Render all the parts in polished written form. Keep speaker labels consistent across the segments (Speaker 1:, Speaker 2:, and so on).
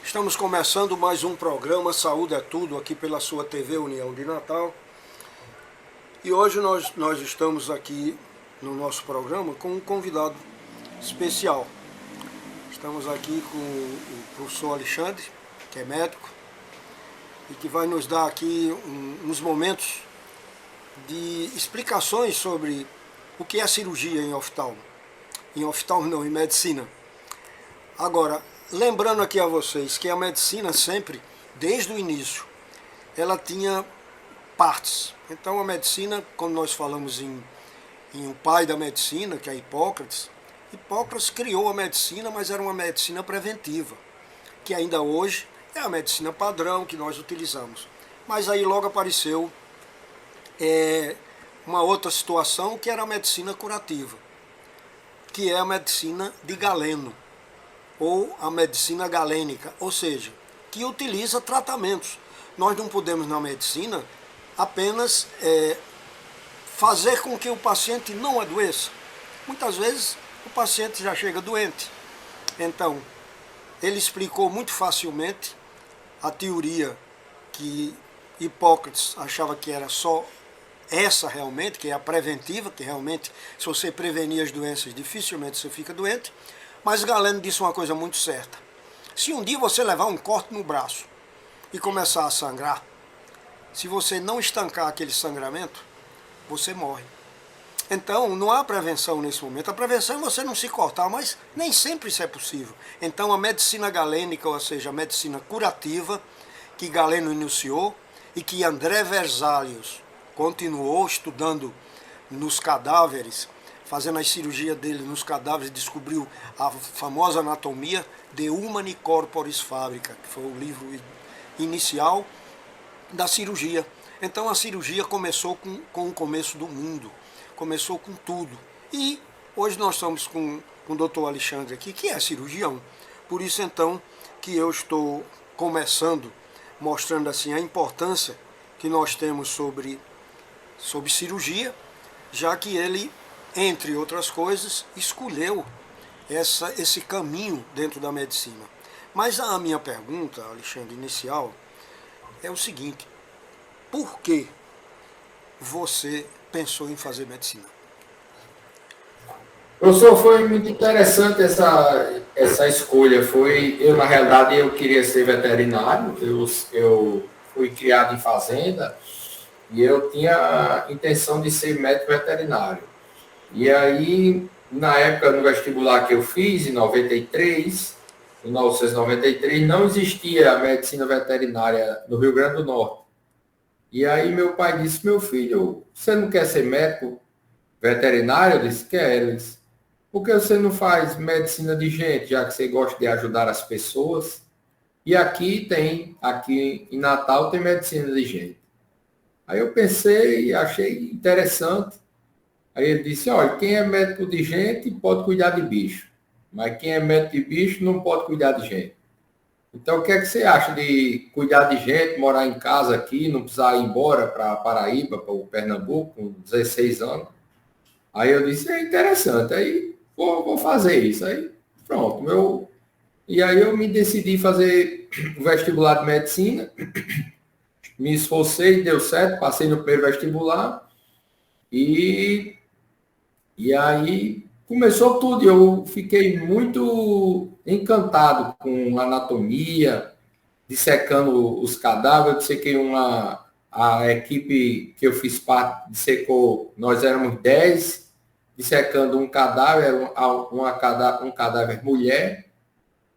Speaker 1: Estamos começando mais um programa Saúde é Tudo aqui pela sua TV União de Natal. E hoje nós estamos aqui no nosso programa com um convidado especial. Estamos aqui com o professor Alexandre, que é médico, e que vai nos dar aqui uns momentos de explicações sobre o que é cirurgia em oftalmo. Em oftalmo não, em medicina. Agora, lembrando aqui a vocês que a medicina sempre, desde o início, ela tinha partes. Então a medicina, quando nós falamos em o pai da medicina, que é Hipócrates, Hipócrates criou a medicina, mas era uma medicina preventiva, que ainda hoje é a medicina padrão que nós utilizamos. Mas aí logo apareceu uma outra situação que era a medicina curativa, que é a medicina de Galeno, ou a medicina galênica, ou seja, que utiliza tratamentos. Nós não podemos, na medicina, apenas fazer com que o paciente não adoeça. Muitas vezes o paciente já chega doente. Então, ele explicou muito facilmente a teoria que Hipócrates achava que era só essa realmente, que é a preventiva, que realmente, se você prevenir as doenças, dificilmente você fica doente. Mas Galeno disse uma coisa muito certa. Se um dia você levar um corte no braço e começar a sangrar, se você não estancar aquele sangramento, você morre. Então, não há prevenção nesse momento. A prevenção é você não se cortar, mas nem sempre isso é possível. Então, a medicina galênica, ou seja, a medicina curativa, que Galeno iniciou e que André Verzalius continuou estudando nos cadáveres, fazendo as cirurgias dele nos cadáveres, descobriu a famosa anatomia de Humani Corporis Fabrica, que foi o livro inicial da cirurgia. Então a cirurgia começou com o começo do mundo, começou com tudo. E hoje nós estamos com o doutor Alexandre aqui, que é cirurgião. Por isso então que eu estou começando, mostrando assim a importância que nós temos sobre cirurgia, já que ele, entre outras coisas, escolheu esse caminho dentro da medicina. Mas a minha pergunta, Alexandre, inicial, é o seguinte: por que você pensou em fazer medicina?
Speaker 2: Professor, foi muito interessante essa escolha. Na realidade, eu queria ser veterinário, eu fui criado em fazenda e eu tinha a intenção de ser médico veterinário. E aí, na época, no vestibular que eu fiz, em 1993, não existia a medicina veterinária no Rio Grande do Norte. E aí meu pai disse: meu filho, você não quer ser médico veterinário? Eu disse: quero. Ele disse: por que você não faz medicina de gente, já que você gosta de ajudar as pessoas? E aqui em Natal tem medicina de gente. Aí eu pensei, achei interessante. Aí ele disse: olha, quem é médico de gente pode cuidar de bicho, mas quem é médico de bicho não pode cuidar de gente. Então, o que é que você acha de cuidar de gente, morar em casa aqui, não precisar ir embora para Paraíba, para o Pernambuco, com 16 anos? Aí eu disse: é interessante, aí vou fazer isso. Aí pronto, e aí eu me decidi fazer o vestibular de medicina, me esforcei, deu certo, passei no primeiro vestibular e aí começou tudo. Eu fiquei muito encantado com anatomia, dissecando os cadáveres. Eu dissequei a equipe que eu fiz parte, dissecou, nós éramos 10, dissecando um cadáver, um cadáver mulher,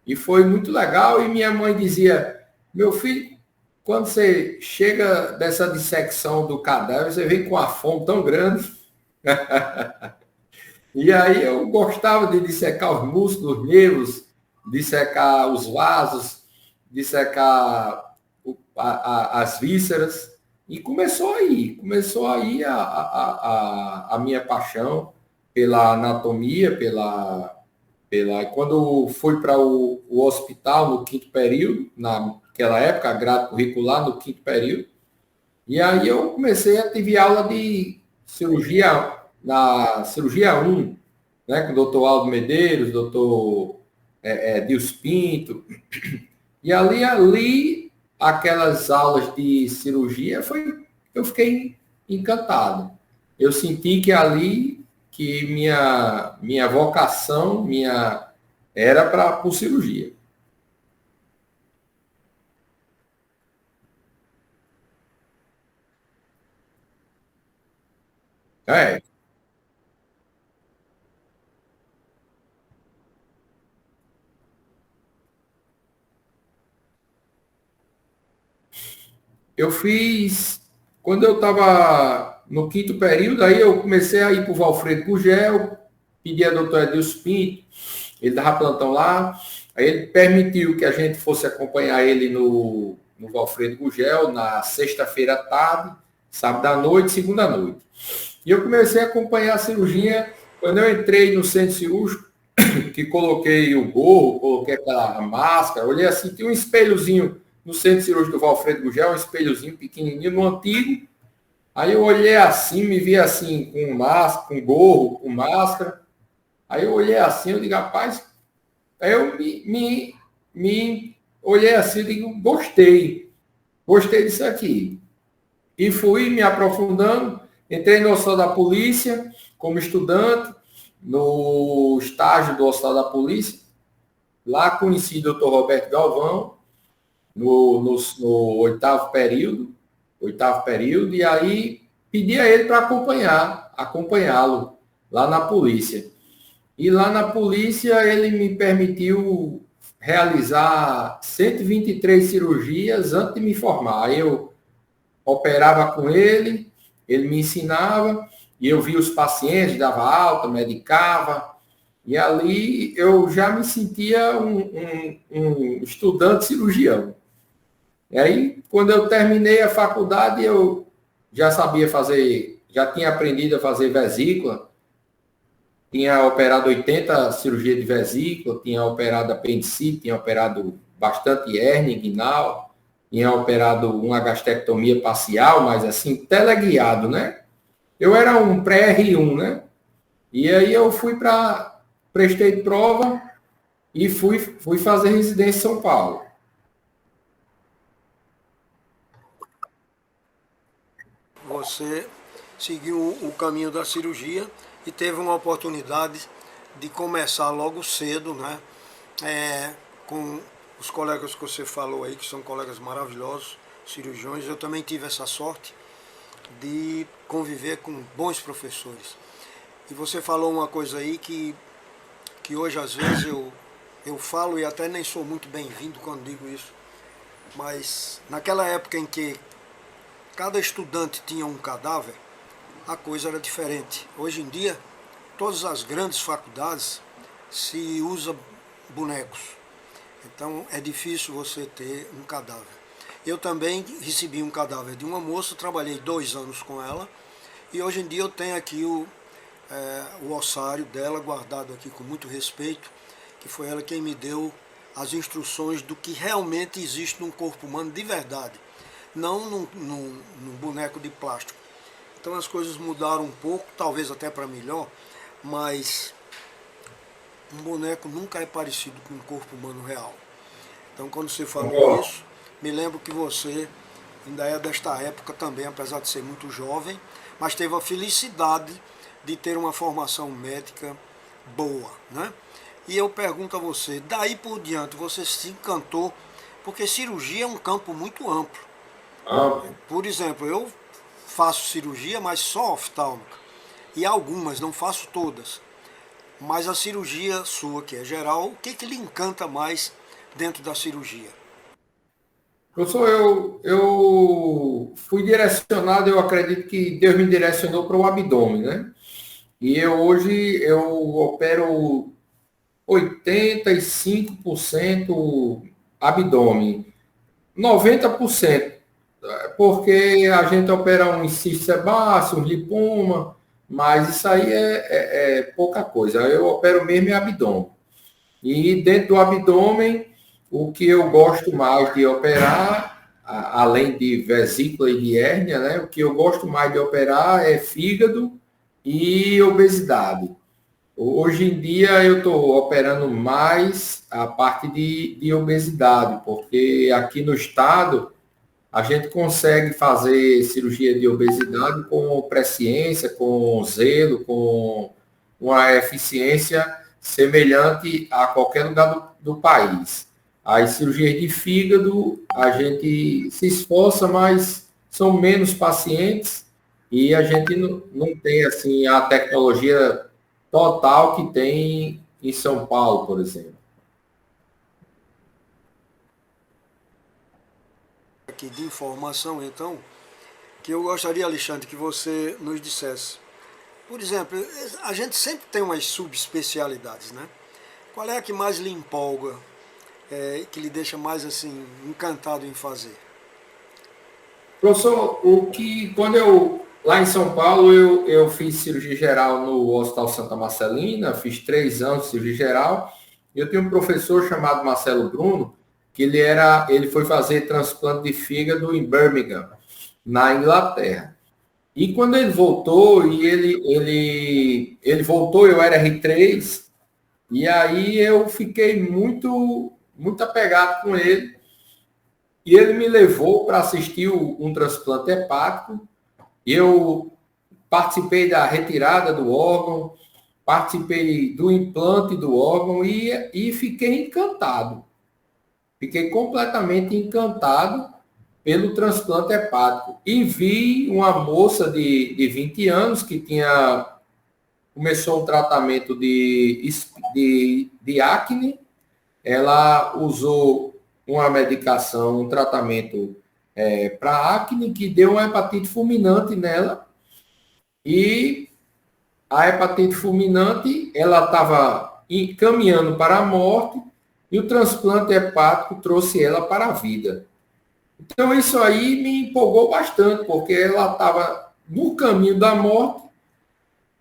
Speaker 2: e foi muito legal. E minha mãe dizia: meu filho, quando você chega dessa dissecção do cadáver, você vem com uma fome tão grande. E aí eu gostava de dissecar os músculos, os nervos, dissecar os vasos, dissecar as vísceras. E começou aí a minha paixão pela anatomia, quando fui para o hospital no quinto período, naquela época, grade curricular no quinto período, e aí eu comecei a ter aula de cirurgia, na cirurgia 1, né, com o doutor Aldo Medeiros, doutor Dios Pinto, E ali aquelas aulas de cirurgia, eu fiquei encantado. Eu senti que ali que minha vocação era para por cirurgia. É, eu fiz, quando eu estava no quinto período, aí eu comecei a ir para o Valfredo Gugel, pedi a doutora Edilson Pinto, ele dava plantão lá, aí ele permitiu que a gente fosse acompanhar ele no Valfredo Gugel, na sexta-feira à tarde, sábado à noite, segunda à noite. E eu comecei a acompanhar a cirurgia, quando eu entrei no centro cirúrgico, que coloquei o gorro, coloquei aquela máscara, olhei assim, tinha um espelhozinho no centro cirúrgico do Valfredo Gugel, um espelhozinho pequenininho, no antigo. Aí eu olhei assim, me vi assim, com máscara, com gorro, com máscara. Aí eu olhei assim, eu digo, rapaz, aí eu me olhei assim, eu digo, gostei disso aqui. E fui me aprofundando, entrei no Hospital da Polícia como estudante, no estágio do Hospital da Polícia. Lá conheci o Dr. Roberto Galvão, no oitavo período, e aí pedi a ele para acompanhá-lo lá na polícia. E lá na polícia ele me permitiu realizar 123 cirurgias antes de me formar. Aí eu operava com ele, ele me ensinava, e eu via os pacientes, dava alta, medicava, e ali eu já me sentia um estudante cirurgião. E aí, quando eu terminei a faculdade, eu já sabia fazer, já tinha aprendido a fazer vesícula, tinha operado 80 cirurgias de vesícula, tinha operado apendicite, tinha operado bastante hérnia inguinal, tinha operado uma gastrectomia parcial, mas assim, teleguiado, né? Eu era um pré-R1, né? E aí eu prestei prova e fui fazer residência em São Paulo.
Speaker 1: Você seguiu o caminho da cirurgia e teve uma oportunidade de começar logo cedo, né? Com os colegas que você falou aí, que são colegas maravilhosos, cirurgiões. Eu também tive essa sorte de conviver com bons professores. E você falou uma coisa aí que hoje às vezes eu falo e até nem sou muito bem-vindo quando digo isso, mas naquela época em que cada estudante tinha um cadáver, a coisa era diferente. Hoje em dia, todas as grandes faculdades se usa bonecos. Então é difícil você ter um cadáver. Eu também recebi um cadáver de uma moça, trabalhei 2 anos com ela e hoje em dia eu tenho aqui o ossário dela guardado aqui com muito respeito, que foi ela quem me deu as instruções do que realmente existe num corpo humano de verdade, não num boneco de plástico. Então as coisas mudaram um pouco, talvez até para melhor, mas um boneco nunca é parecido com um corpo humano real. Então quando você falou isso, me lembro que você ainda é desta época também, apesar de ser muito jovem, mas teve a felicidade de ter uma formação médica boa, né? E eu pergunto a você, daí por diante você se encantou, porque cirurgia é um campo muito amplo. Por exemplo, eu faço cirurgia, mas só oftálmica. E algumas, não faço todas. Mas a cirurgia sua, que é geral, o que lhe encanta mais dentro da cirurgia?
Speaker 2: Professor, eu fui direcionado, eu acredito que Deus me direcionou para o abdômen, né? E hoje eu opero 85% abdômen, 90%, porque a gente opera um cisto sebáceo, um lipoma, mas isso aí é pouca coisa. Eu opero mesmo é abdômen. E dentro do abdômen, o que eu gosto mais de operar, além de vesícula e de hérnia, né? O que eu gosto mais de operar é fígado e obesidade. Hoje em dia eu estou operando mais a parte de obesidade, porque aqui no estado a gente consegue fazer cirurgia de obesidade com presciência, com zelo, com uma eficiência semelhante a qualquer lugar do país. As cirurgias de fígado, a gente se esforça, mas são menos pacientes e a gente não tem assim a tecnologia total que tem em São Paulo, por exemplo.
Speaker 1: Aqui de informação, então, que eu gostaria, Alexandre, que você nos dissesse. Por exemplo, a gente sempre tem umas subespecialidades, né? Qual é a que mais lhe empolga, que lhe deixa mais assim encantado em fazer?
Speaker 2: Professor, o que quando eu lá em São Paulo eu fiz cirurgia geral no Hospital Santa Marcelina, fiz 3 anos de cirurgia geral. E eu tenho um professor chamado Marcelo Bruno, que ele foi fazer transplante de fígado em Birmingham, na Inglaterra. E quando ele voltou, ele voltou, eu era R3, e aí eu fiquei muito apegado com ele. E ele me levou para assistir um transplante hepático. Eu participei da retirada do órgão, participei do implante do órgão e fiquei encantado. Fiquei completamente encantado pelo transplante hepático. E vi uma moça de 20 anos que começou um tratamento de acne. Ela usou uma medicação, um tratamento para acne que deu uma hepatite fulminante nela. E a hepatite fulminante, ela estava caminhando para a morte e o transplante hepático trouxe ela para a vida. Então isso aí me empolgou bastante, porque ela estava no caminho da morte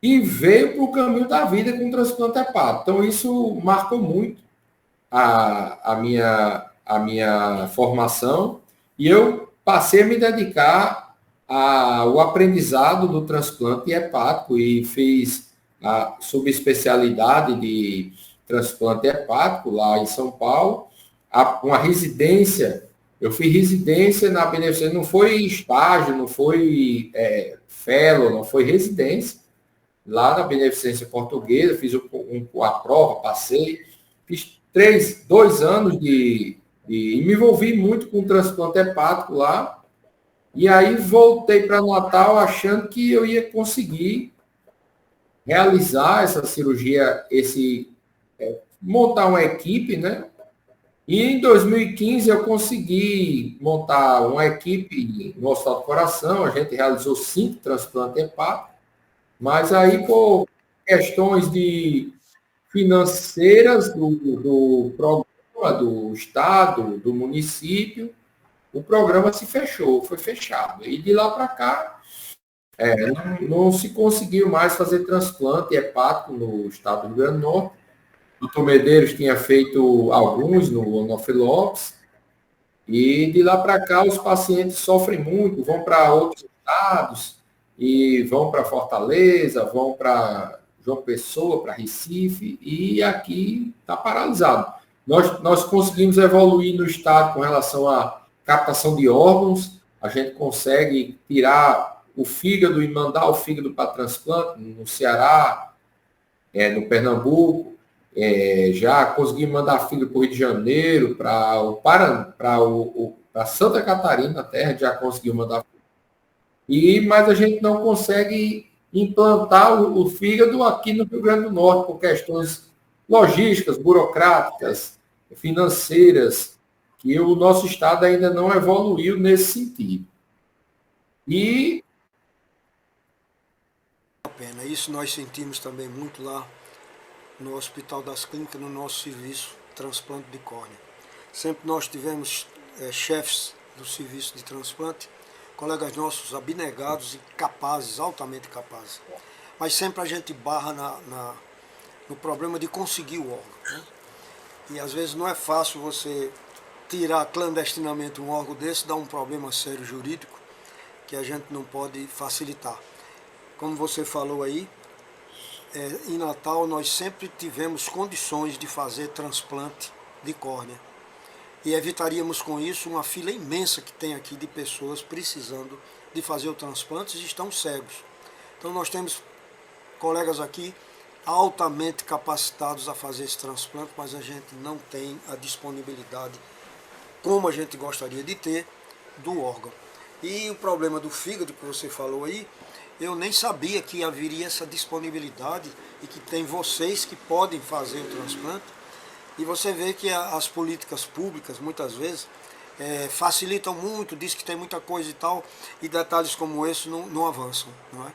Speaker 2: e veio para o caminho da vida com o transplante hepático. Então isso marcou muito a minha formação e eu passei a me dedicar ao aprendizado do transplante hepático e fiz a subespecialidade de transplante hepático lá em São Paulo, uma residência. Eu fiz residência na Beneficência, não foi estágio, não foi fellow, não foi residência. Lá na Beneficência Portuguesa, fiz a prova, passei, fiz 2 anos e me envolvi muito com o transplante hepático lá. E aí voltei para Natal achando que eu ia conseguir realizar essa cirurgia, montar uma equipe, né? E em 2015 eu consegui montar uma equipe no Hospital do Coração, a gente realizou 5 transplantes hepáticos, mas aí por questões financeiras do programa, do Estado, do município, o programa se fechou, foi fechado. E de lá para cá, não se conseguiu mais fazer transplante hepático no estado do Rio Grande do Norte. O Dr. Medeiros tinha feito alguns no Onofre Lopes, e de lá para cá os pacientes sofrem muito, vão para outros estados, e vão para Fortaleza, vão para João Pessoa, para Recife, e aqui está paralisado. Nós conseguimos evoluir no estado com relação à captação de órgãos, a gente consegue tirar o fígado e mandar o fígado para transplante no Ceará, no Pernambuco, já consegui mandar fígado para o Rio de Janeiro, para Santa Catarina, terra, já conseguiu mandar. Mas a gente não consegue implantar o fígado aqui no Rio Grande do Norte por questões logísticas, burocráticas, financeiras, que o nosso estado ainda não evoluiu nesse sentido. E
Speaker 1: Pena. Isso nós sentimos também muito lá no Hospital das Clínicas, no nosso serviço de transplante de córnea. Sempre nós tivemos chefes do serviço de transplante, colegas nossos abnegados e capazes, altamente capazes. Mas sempre a gente barra no problema de conseguir o órgão, né? E às vezes não é fácil você tirar clandestinamente um órgão desse, dá um problema sério jurídico que a gente não pode facilitar. Como você falou aí, em Natal nós sempre tivemos condições de fazer transplante de córnea. E evitaríamos com isso uma fila imensa que tem aqui de pessoas precisando de fazer o transplante e estão cegos. Então nós temos colegas aqui altamente capacitados a fazer esse transplante, mas a gente não tem a disponibilidade como a gente gostaria de ter do órgão. E o problema do fígado que você falou aí, eu nem sabia que haveria essa disponibilidade e que tem vocês que podem fazer o transplante. E você vê que as políticas públicas, muitas vezes, facilitam muito, diz que tem muita coisa e tal, e detalhes como esse não avançam, não é?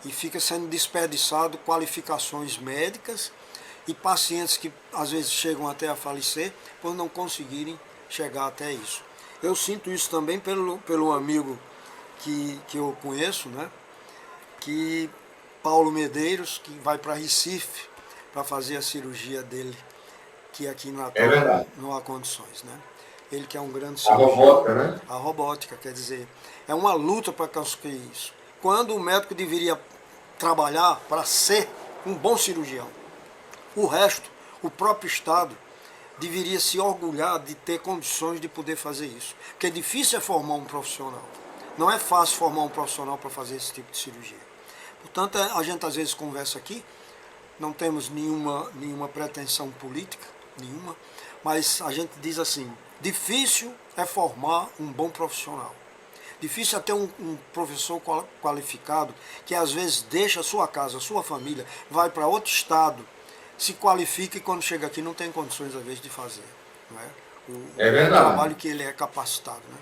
Speaker 1: E fica sendo desperdiçado qualificações médicas e pacientes que às vezes chegam até a falecer por não conseguirem chegar até isso. Eu sinto isso também pelo amigo que eu conheço, né? Que Paulo Medeiros, que vai para Recife para fazer a cirurgia dele, que aqui em Natal não há condições, né? Ele que é um grande cirurgião.
Speaker 2: A robótica, né?
Speaker 1: A robótica, quer dizer, é uma luta para conseguir isso. Quando o médico deveria trabalhar para ser um bom cirurgião. O resto, o próprio Estado, deveria se orgulhar de ter condições de poder fazer isso. Porque difícil é formar um profissional. Não é fácil formar um profissional para fazer esse tipo de cirurgia. Portanto, a gente às vezes conversa aqui, não temos nenhuma pretensão política, nenhuma, mas a gente diz assim, difícil é formar um bom profissional. Difícil é ter um professor qualificado que às vezes deixa a sua casa, a sua família, vai para outro estado, se qualifica e quando chega aqui não tem condições às vezes de fazer, não é? O trabalho que ele é capacitado, né?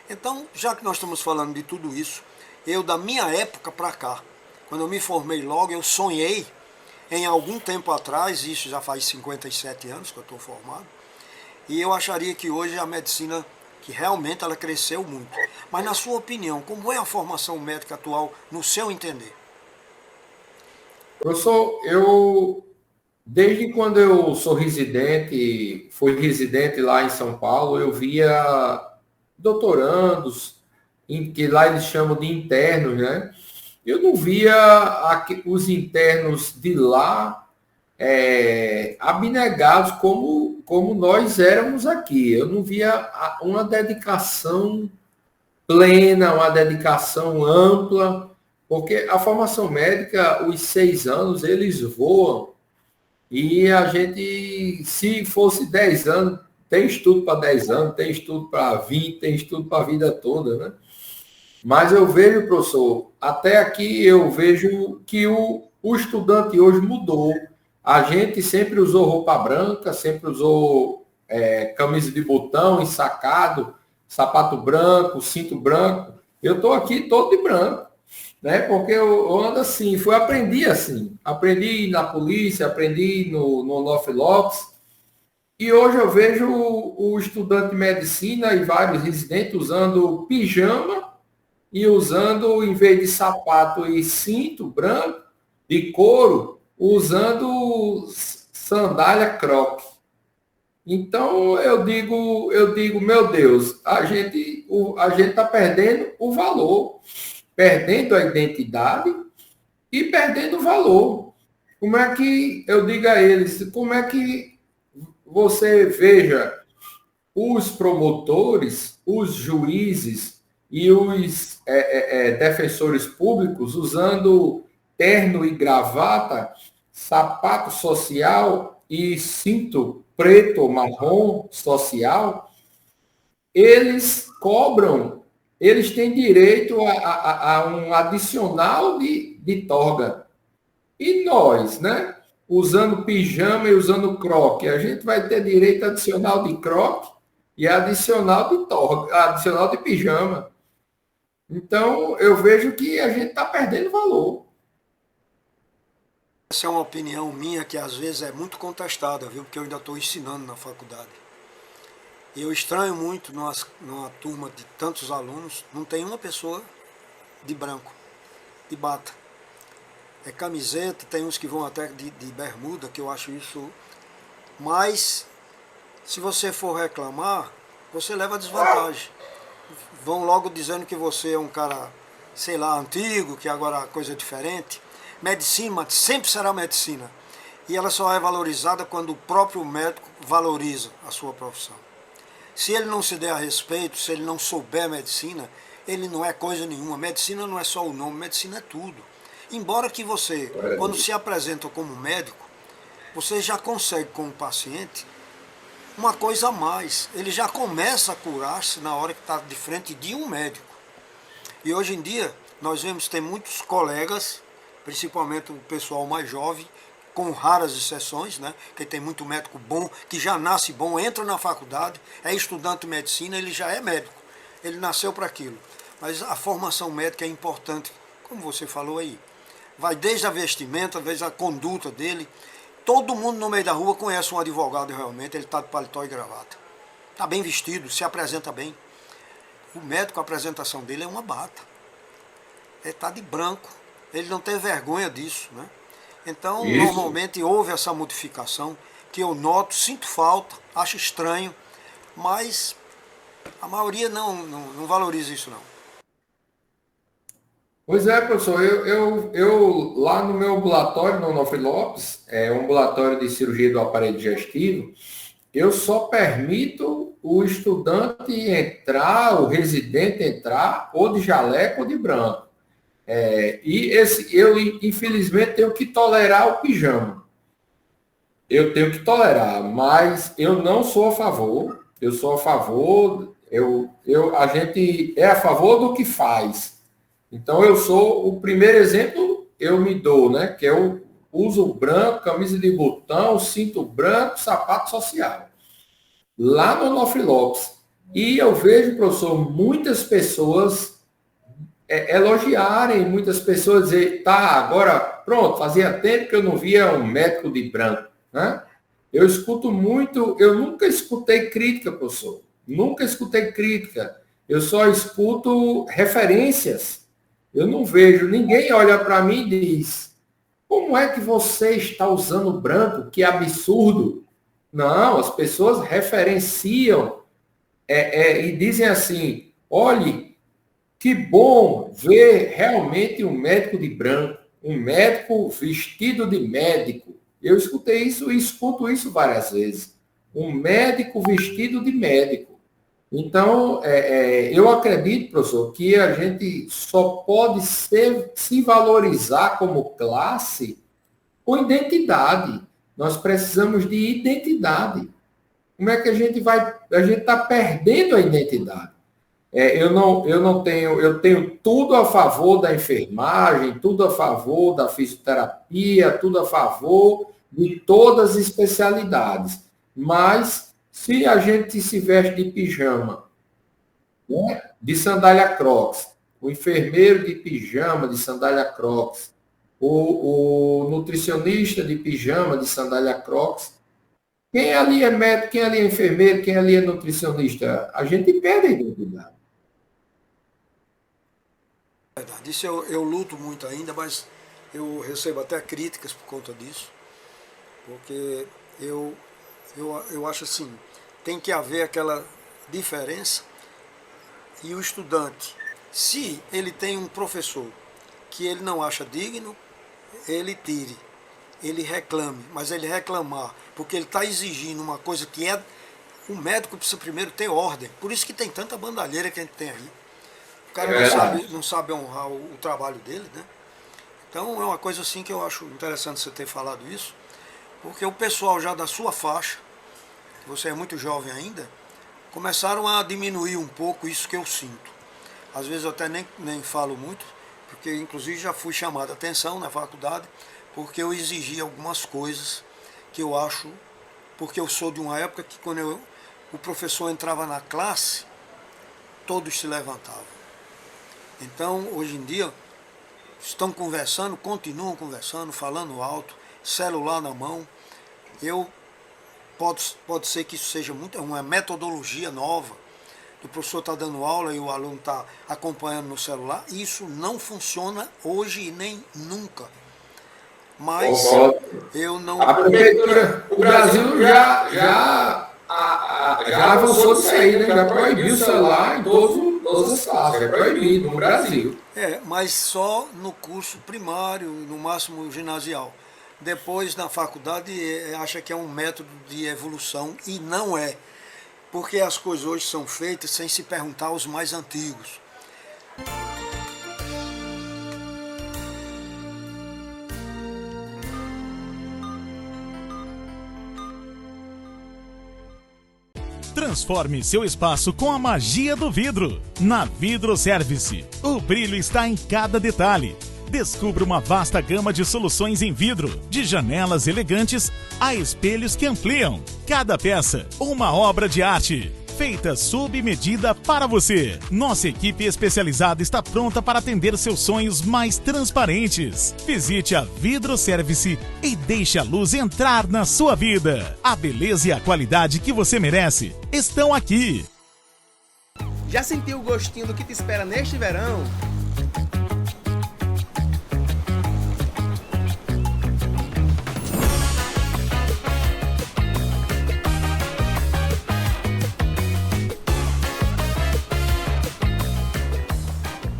Speaker 1: Então, já que nós estamos falando de tudo isso, eu da minha época para cá, quando eu me formei logo, eu sonhei em algum tempo atrás, isso já faz 57 anos que eu estou formado, e eu acharia que hoje a medicina, que realmente ela cresceu muito. Mas na sua opinião, como é a formação médica atual, no seu entender?
Speaker 2: Professor, desde quando eu sou residente, fui residente lá em São Paulo, eu via doutorandos, que lá eles chamam de internos, né? Eu não via os internos de lá abnegados como nós éramos aqui. Eu não via uma dedicação plena, uma dedicação ampla, porque a formação médica, os 6 anos, eles voam. E a gente, se fosse 10 anos, tem estudo para 10 anos, tem estudo para 20, tem estudo para a vida toda, né? Mas eu vejo, professor, até aqui eu vejo que o estudante hoje mudou. A gente sempre usou roupa branca, sempre usou camisa de botão, ensacado, sapato branco, cinto branco. Eu estou aqui todo de branco, né? Porque eu ando assim, aprendi assim. Aprendi na polícia, aprendi no North Locks. E hoje eu vejo o estudante de medicina e vários residentes usando pijama e usando, em vez de sapato e cinto branco, de couro, usando sandália croque. Então eu digo, meu Deus, a gente está perdendo o valor, perdendo a identidade e perdendo o valor. Como é que eu digo a eles, como é que você veja os promotores, os juízes e os defensores públicos usando terno e gravata, sapato social e cinto preto ou marrom social, eles cobram, eles têm direito a um adicional de toga. E nós, né? Usando pijama e usando croque, a gente vai ter direito adicional de croque e adicional de toga, adicional de pijama. Então, eu vejo que a gente está perdendo valor.
Speaker 1: Essa é uma opinião minha que às vezes é muito contestada, viu? Porque eu ainda estou ensinando na faculdade. E eu estranho muito numa turma de tantos alunos, não tem uma pessoa de branco, de bata. É camiseta, tem uns que vão até de bermuda, que eu acho isso. Mas, se você for reclamar, você leva desvantagem. Vão logo dizendo que você é um cara, sei lá, antigo, que agora a coisa é diferente. Medicina sempre será medicina. E ela só é valorizada quando o próprio médico valoriza a sua profissão. Se ele não se der a respeito, se ele não souber medicina, ele não é coisa nenhuma. Medicina não é só o nome, medicina é tudo. Embora que você, quando se apresenta como médico, você já consegue com o paciente uma coisa a mais. Ele já começa a curar-se na hora que está de frente de um médico. E hoje em dia, nós vemos que tem muitos colegas, principalmente o pessoal mais jovem, com raras exceções, né? Que tem muito médico bom, que já nasce bom, entra na faculdade, é estudante de medicina, ele já é médico. Ele nasceu para aquilo. Mas a formação médica é importante, como você falou aí. Vai desde a vestimenta, desde a conduta dele. Todo mundo no meio da rua conhece um advogado realmente, ele está de paletó e gravata. Está bem vestido, se apresenta bem. O médico, a apresentação dele é uma bata. Ele está de branco, ele não tem vergonha disso, né? Então, normalmente houve essa modificação que eu noto, sinto falta, acho estranho, mas a maioria não valoriza isso não.
Speaker 2: Pois é, professor, eu lá no meu ambulatório, no Onofre Lopes, é um ambulatório de cirurgia do aparelho digestivo, eu só permito o estudante entrar, o residente entrar, ou de jaleco ou de branco. Eu, infelizmente, tenho que tolerar o pijama. Eu tenho que tolerar, mas eu não sou a favor. Eu sou a favor, a gente é a favor do que faz. Então, eu sou o primeiro exemplo, eu me dou, né? Que eu uso branco, camisa de botão, cinto branco, sapato social. Lá no Onofre Lopes. E eu vejo, professor, muitas pessoas elogiarem, muitas pessoas dizer, tá, agora, pronto, fazia tempo que eu não via um médico de branco, né? Eu escuto muito, eu nunca escutei crítica, professor. Nunca escutei crítica. Eu só escuto referências. Eu não vejo, ninguém olha para mim e diz, como é que você está usando branco? Que absurdo. Não, as pessoas referenciam e dizem assim, olhe, que bom ver realmente um médico de branco, um médico vestido de médico. Eu escutei isso e escuto isso várias vezes. Um médico vestido de médico. Então, eu acredito, professor, que a gente só pode se valorizar como classe com identidade. Nós precisamos de identidade. Como é que a gente vai... A gente está perdendo a identidade. Eu tenho tudo a favor da enfermagem, tudo a favor da fisioterapia, tudo a favor de todas as especialidades. Mas, se a gente se veste de pijama, né, de sandália Crocs, o enfermeiro de pijama, de sandália Crocs, o nutricionista de pijama, de sandália Crocs, quem ali é médico, quem ali é enfermeiro, quem ali é nutricionista? A gente perde a identidade.
Speaker 1: Verdade, isso eu luto muito ainda, mas eu recebo até críticas por conta disso, porque eu acho assim, tem que haver aquela diferença e o estudante, se ele tem um professor que ele não acha digno, ele tire, ele reclame, mas ele reclamar, porque ele está exigindo uma coisa que o médico precisa primeiro ter ordem, por isso que tem tanta bandalheira que a gente tem aí. O cara não sabe honrar o trabalho dele, né? Então é uma coisa assim que eu acho interessante você ter falado isso, porque o pessoal já da sua faixa, você é muito jovem ainda, começaram a diminuir um pouco isso que eu sinto. Às vezes eu até nem falo muito, porque inclusive já fui chamado a atenção na faculdade, porque eu exigi algumas coisas que eu acho, porque eu sou de uma época que quando o professor entrava na classe, todos se levantavam. Então, hoje em dia, estão conversando, continuam conversando, falando alto, celular na mão. Pode ser que isso seja uma metodologia nova, o professor está dando aula e o aluno está acompanhando no celular. Isso não funciona hoje e nem nunca. Mas eu não...
Speaker 2: A prefeitura, o Brasil já avançou disso aí, né? Já proibiu o celular em todos todas as classes, é proibido no Brasil.
Speaker 1: Mas só no curso primário, no máximo ginasial. Depois, na faculdade, acha que é um método de evolução e não é. Porque as coisas hoje são feitas sem se perguntar aos mais antigos.
Speaker 3: Transforme seu espaço com a magia do vidro. Na Vidro Service, o brilho está em cada detalhe. Descubra uma vasta gama de soluções em vidro, de janelas elegantes a espelhos que ampliam. Cada peça, uma obra de arte, feita sob medida para você. Nossa equipe especializada está pronta para atender seus sonhos mais transparentes. Visite a Vidro Service e deixe a luz entrar na sua vida. A beleza e a qualidade que você merece estão aqui.
Speaker 4: Já sentiu o gostinho do que te espera neste verão?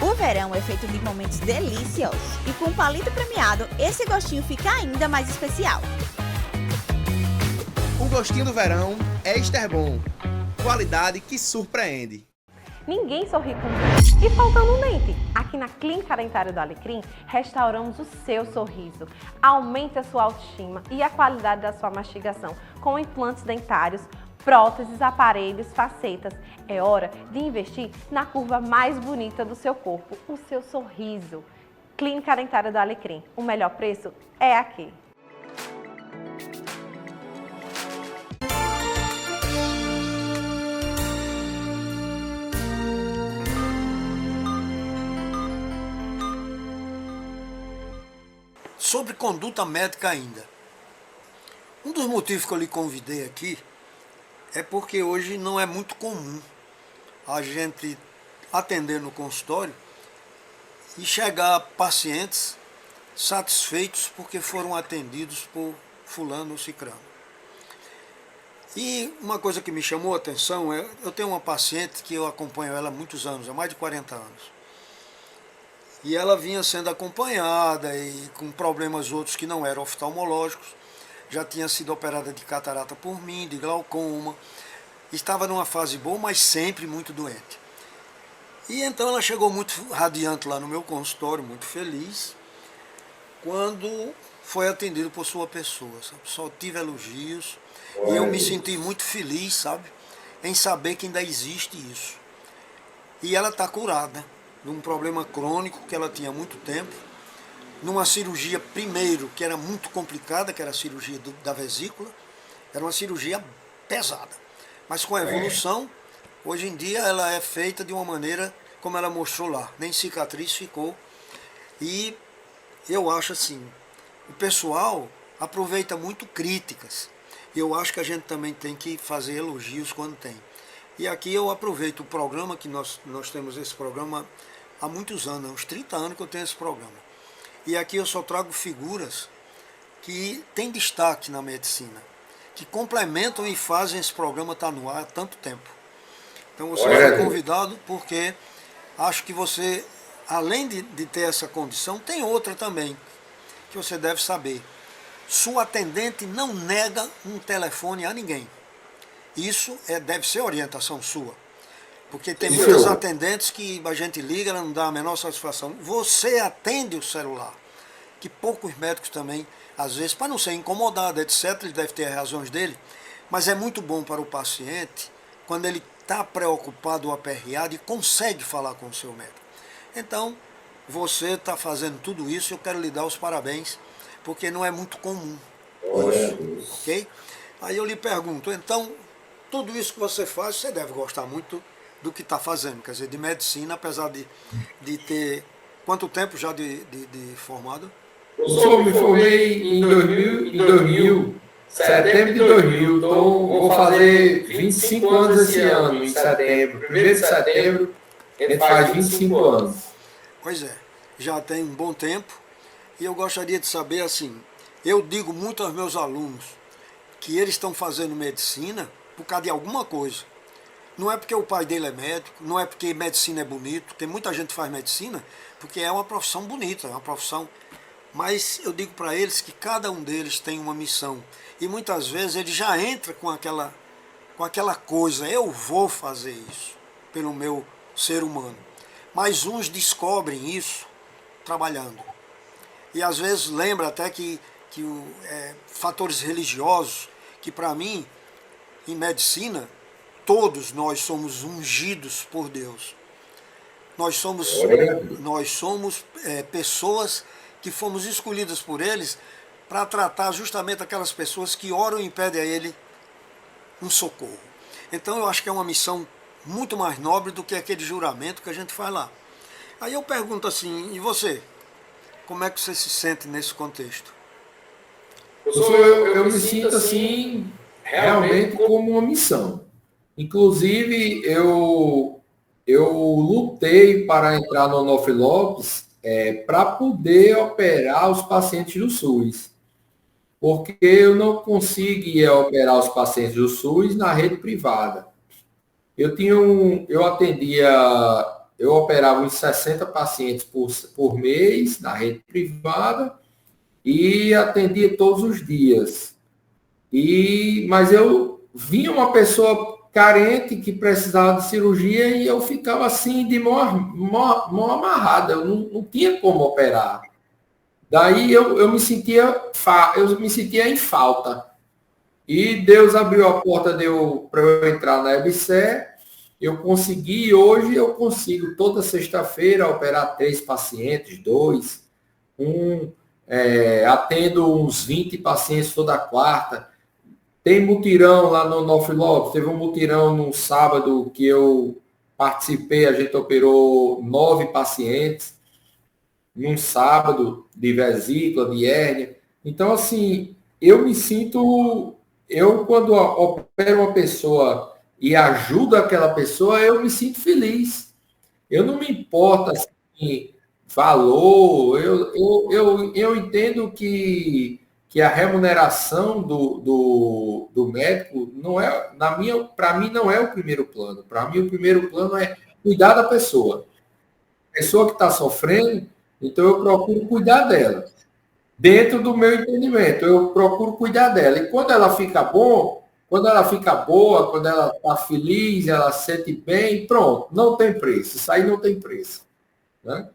Speaker 5: O verão é feito de momentos deliciosos e com o palito premiado, esse gostinho fica ainda mais especial.
Speaker 4: O gostinho do verão é Esterbom. Qualidade que surpreende.
Speaker 6: Ninguém sorri com dente e faltando um dente. Aqui na Clínica Dentária do Alecrim, restauramos o seu sorriso. Aumente a sua autoestima e a qualidade da sua mastigação com implantes dentários, próteses, aparelhos, facetas. É hora de investir na curva mais bonita do seu corpo, o seu sorriso. Clínica Dentária do Alecrim, o melhor preço é aqui.
Speaker 1: Sobre conduta médica ainda. Um dos motivos que eu lhe convidei aqui é porque hoje não é muito comum a gente atender no consultório e chegar pacientes satisfeitos porque foram atendidos por fulano ou cicrano. E uma coisa que me chamou a atenção é, eu tenho uma paciente que eu acompanho ela há muitos anos, há mais de 40 anos. E ela vinha sendo acompanhada e com problemas outros que não eram oftalmológicos. Já tinha sido operada de catarata por mim, de glaucoma. Estava numa fase boa, mas sempre muito doente. E então ela chegou muito radiante lá no meu consultório, muito feliz, quando foi atendida por sua pessoa, sabe? Só tive elogios e eu me senti muito feliz, sabe? Em saber que ainda existe isso. E ela está curada de um problema crônico que ela tinha há muito tempo, numa cirurgia primeiro que era muito complicada, que era a cirurgia da vesícula, era uma cirurgia pesada, mas com a evolução, hoje em dia ela é feita de uma maneira como ela mostrou lá, nem cicatriz ficou, e eu acho assim, o pessoal aproveita muito críticas, e eu acho que a gente também tem que fazer elogios quando tem. E aqui eu aproveito o programa, que nós temos esse programa há muitos anos, há uns 30 anos que eu tenho esse programa. E aqui eu só trago figuras que têm destaque na medicina, que complementam e fazem esse programa estar no ar há tanto tempo. Então você é convidado porque acho que você, além de ter essa condição, tem outra também, que você deve saber. Sua atendente não nega um telefone a ninguém. Isso deve ser orientação sua. Porque tem muitas atendentes que a gente liga, ela não dá a menor satisfação. Você atende o celular, que poucos médicos também, às vezes, para não ser incomodado, etc., ele deve ter as razões dele, mas é muito bom para o paciente quando ele está preocupado ou aperreado e consegue falar com o seu médico. Então, você está fazendo tudo isso, eu quero lhe dar os parabéns, porque não é muito comum isso, ok? Aí eu lhe pergunto, então, tudo isso que você faz, você deve gostar muito do que está fazendo, quer dizer, de medicina, apesar de ter... Quanto tempo já de formado?
Speaker 2: Eu me formei em 2000, setembro de 2000, então vou fazer 25 anos esse ano, em setembro. 1º de setembro, ele faz 25 anos.
Speaker 1: Pois é, já tem um bom tempo, e eu gostaria de saber, assim, eu digo muito aos meus alunos que eles estão fazendo medicina por causa de alguma coisa. Não é porque o pai dele é médico, não é porque medicina é bonito, tem muita gente que faz medicina porque é uma profissão bonita, é uma profissão. Mas eu digo para eles que cada um deles tem uma missão. E muitas vezes ele já entra com aquela coisa, eu vou fazer isso pelo meu ser humano. Mas uns descobrem isso trabalhando. E às vezes lembra até que fatores religiosos, que para mim, em medicina, todos nós somos ungidos por Deus. Nós somos pessoas que fomos escolhidas por eles para tratar justamente aquelas pessoas que oram e pedem a ele um socorro. Então eu acho que é uma missão muito mais nobre do que aquele juramento que a gente faz lá. Aí eu pergunto assim, e você? Como é que você se sente nesse contexto?
Speaker 2: Eu me sinto assim, realmente como uma missão. Inclusive, eu lutei para entrar no Onofre Lopes para poder operar os pacientes do SUS. Porque eu não conseguia operar os pacientes do SUS na rede privada. Eu operava uns 60 pacientes por mês na rede privada e atendia todos os dias. Mas eu vinha uma pessoa carente que precisava de cirurgia e eu ficava assim de mão amarrada, eu não tinha como operar. Daí eu me sentia em falta. E Deus abriu a porta para eu entrar na EBSER. Eu consegui, hoje eu consigo toda sexta-feira operar 3 pacientes, 2, atendo uns 20 pacientes toda quarta. Tem mutirão lá no Onofre Lopes, teve um mutirão no sábado que eu participei, a gente operou 9 pacientes num sábado de vesícula, de hérnia. Então, assim, quando opero uma pessoa e ajudo aquela pessoa, eu me sinto feliz. Eu não me importo assim, valor, eu entendo que a remuneração do médico não é, para mim não é o primeiro plano. Para mim o primeiro plano é cuidar da pessoa. A pessoa que está sofrendo, então eu procuro cuidar dela. Dentro do meu entendimento, eu procuro cuidar dela. E quando ela fica boa, quando ela está feliz, ela se sente bem, pronto, não tem preço. Isso aí não tem preço. Né?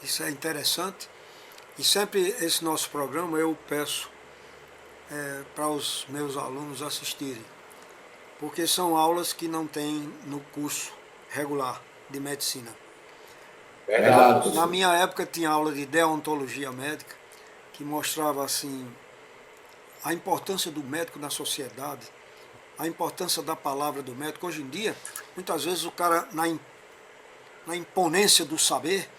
Speaker 1: Isso é interessante. E sempre esse nosso programa eu peço para os meus alunos assistirem, porque são aulas que não tem no curso regular de medicina.
Speaker 2: Verdade.
Speaker 1: Na minha época tinha aula de deontologia médica, que mostrava assim a importância do médico na sociedade, a importância da palavra do médico. Hoje em dia, muitas vezes o cara, na imponência do saber,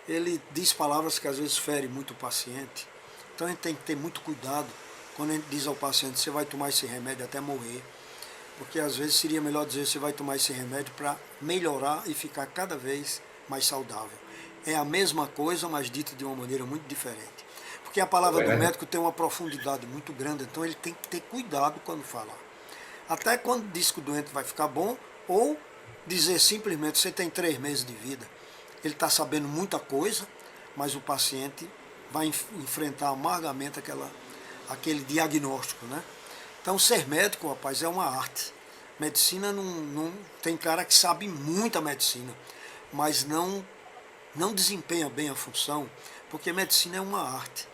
Speaker 1: ele diz palavras que às vezes ferem muito o paciente. Então a gente tem que ter muito cuidado quando a gente diz ao paciente, você vai tomar esse remédio até morrer. Porque às vezes seria melhor dizer, você vai tomar esse remédio para melhorar e ficar cada vez mais saudável. É a mesma coisa, mas dita de uma maneira muito diferente. Porque a palavra do médico tem uma profundidade muito grande, então ele tem que ter cuidado quando falar. Até quando diz que o doente vai ficar bom, ou dizer simplesmente, você tem 3 meses de vida. Ele está sabendo muita coisa, mas o paciente vai enfrentar amargamente aquele diagnóstico, né? Então, ser médico, rapaz, é uma arte. Medicina não tem cara que sabe muita medicina, mas não desempenha bem a função, porque medicina é uma arte.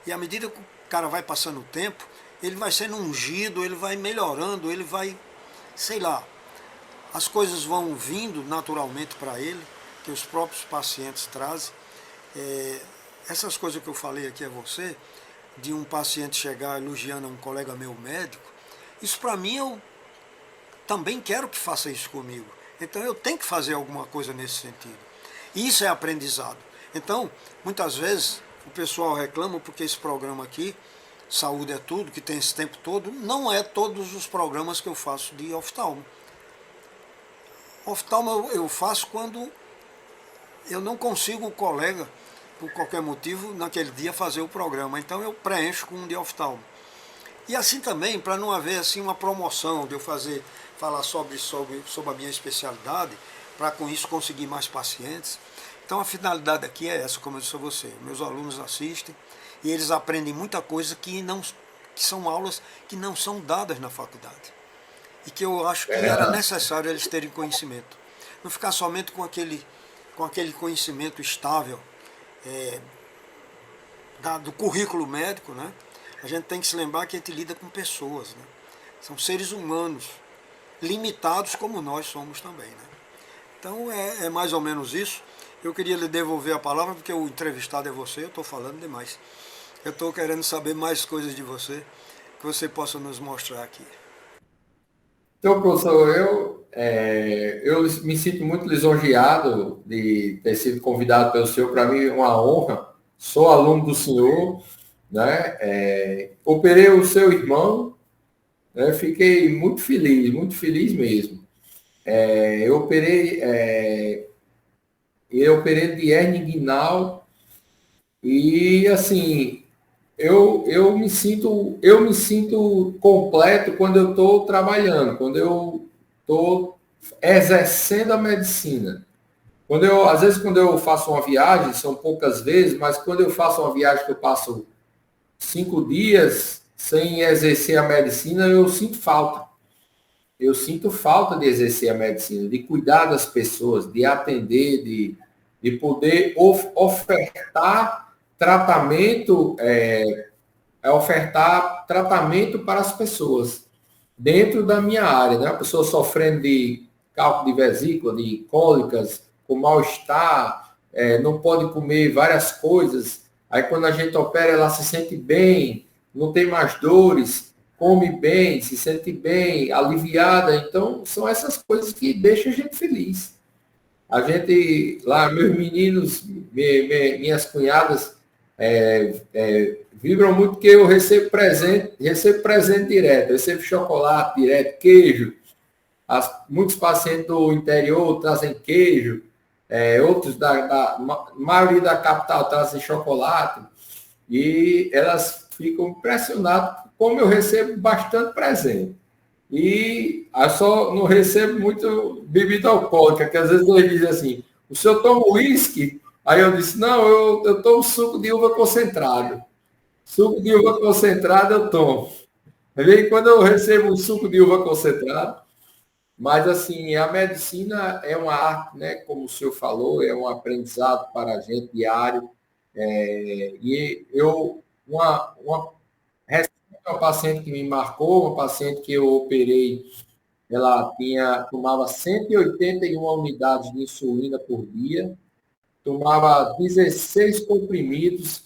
Speaker 1: E à medida que o cara vai passando o tempo, ele vai sendo ungido, ele vai melhorando, ele vai, sei lá, as coisas vão vindo naturalmente para ele, que os próprios pacientes trazem. Essas coisas que eu falei aqui a você, de um paciente chegar elogiando a um colega meu médico, isso para mim eu também quero que faça isso comigo. Então eu tenho que fazer alguma coisa nesse sentido. Isso é aprendizado. Então, muitas vezes o pessoal reclama porque esse programa aqui, Saúde é Tudo, que tem esse tempo todo, não é todos os programas que eu faço de oftalmo. Oftalmo eu faço quando eu não consigo o colega, por qualquer motivo, naquele dia fazer o programa. Então eu preencho com um de oftalmo. E assim também, para não haver assim uma promoção de eu fazer falar sobre a minha especialidade, para com isso conseguir mais pacientes. Então a finalidade aqui é essa, como eu disse a você. Meus alunos assistem e eles aprendem muita coisa que são aulas que não são dadas na faculdade. E que eu acho que era necessário eles terem conhecimento. Não ficar somente com aquele conhecimento estável do currículo médico, né? A gente tem que se lembrar que a gente lida com pessoas, né? São seres humanos, limitados como nós somos também, né? Então é mais ou menos isso. Eu queria lhe devolver a palavra, porque o entrevistado é você, eu estou falando demais. Eu estou querendo saber mais coisas de você, que você possa nos mostrar aqui.
Speaker 2: Então, professor, eu me sinto muito lisonjeado de ter sido convidado pelo senhor. Para mim é uma honra. Sou aluno do senhor, né? Operei o seu irmão, né? Fiquei muito feliz mesmo. Eu operei de hérnia inguinal e, assim, eu me sinto completo quando eu estou trabalhando, quando eu estou exercendo a medicina. Às vezes, quando eu faço uma viagem, são poucas vezes, mas quando eu faço uma viagem que eu passo 5 dias sem exercer a medicina, eu sinto falta. Eu sinto falta de exercer a medicina, de cuidar das pessoas, de atender, de poder ofertar tratamento, para as pessoas dentro da minha área, né? A pessoa sofrendo de cálculo de vesícula, de cólicas, com mal-estar, não pode comer várias coisas. Aí quando a gente opera, ela se sente bem, não tem mais dores, come bem, se sente bem, aliviada. Então, são essas coisas que deixam a gente feliz. A gente, lá, meus meninos, minhas cunhadas, vibram muito porque eu recebo presente direto, recebo chocolate direto, queijo. Muitos pacientes do interior trazem queijo, outros da maioria da capital trazem chocolate, e elas ficam impressionadas como eu recebo bastante presente. E eu só não recebo muito bebida alcoólica, que às vezes eles dizem assim, o senhor toma uísque? Aí eu disse, não, eu tomo suco de uva concentrado. Suco de uva concentrado eu tomo. Aí quando eu recebo um suco de uva concentrado, mas, assim, a medicina é uma arte, né? Como o senhor falou, é um aprendizado para a gente diário. E uma paciente que me marcou, uma paciente que eu operei, ela tomava 181 unidades de insulina por dia, tomava 16 comprimidos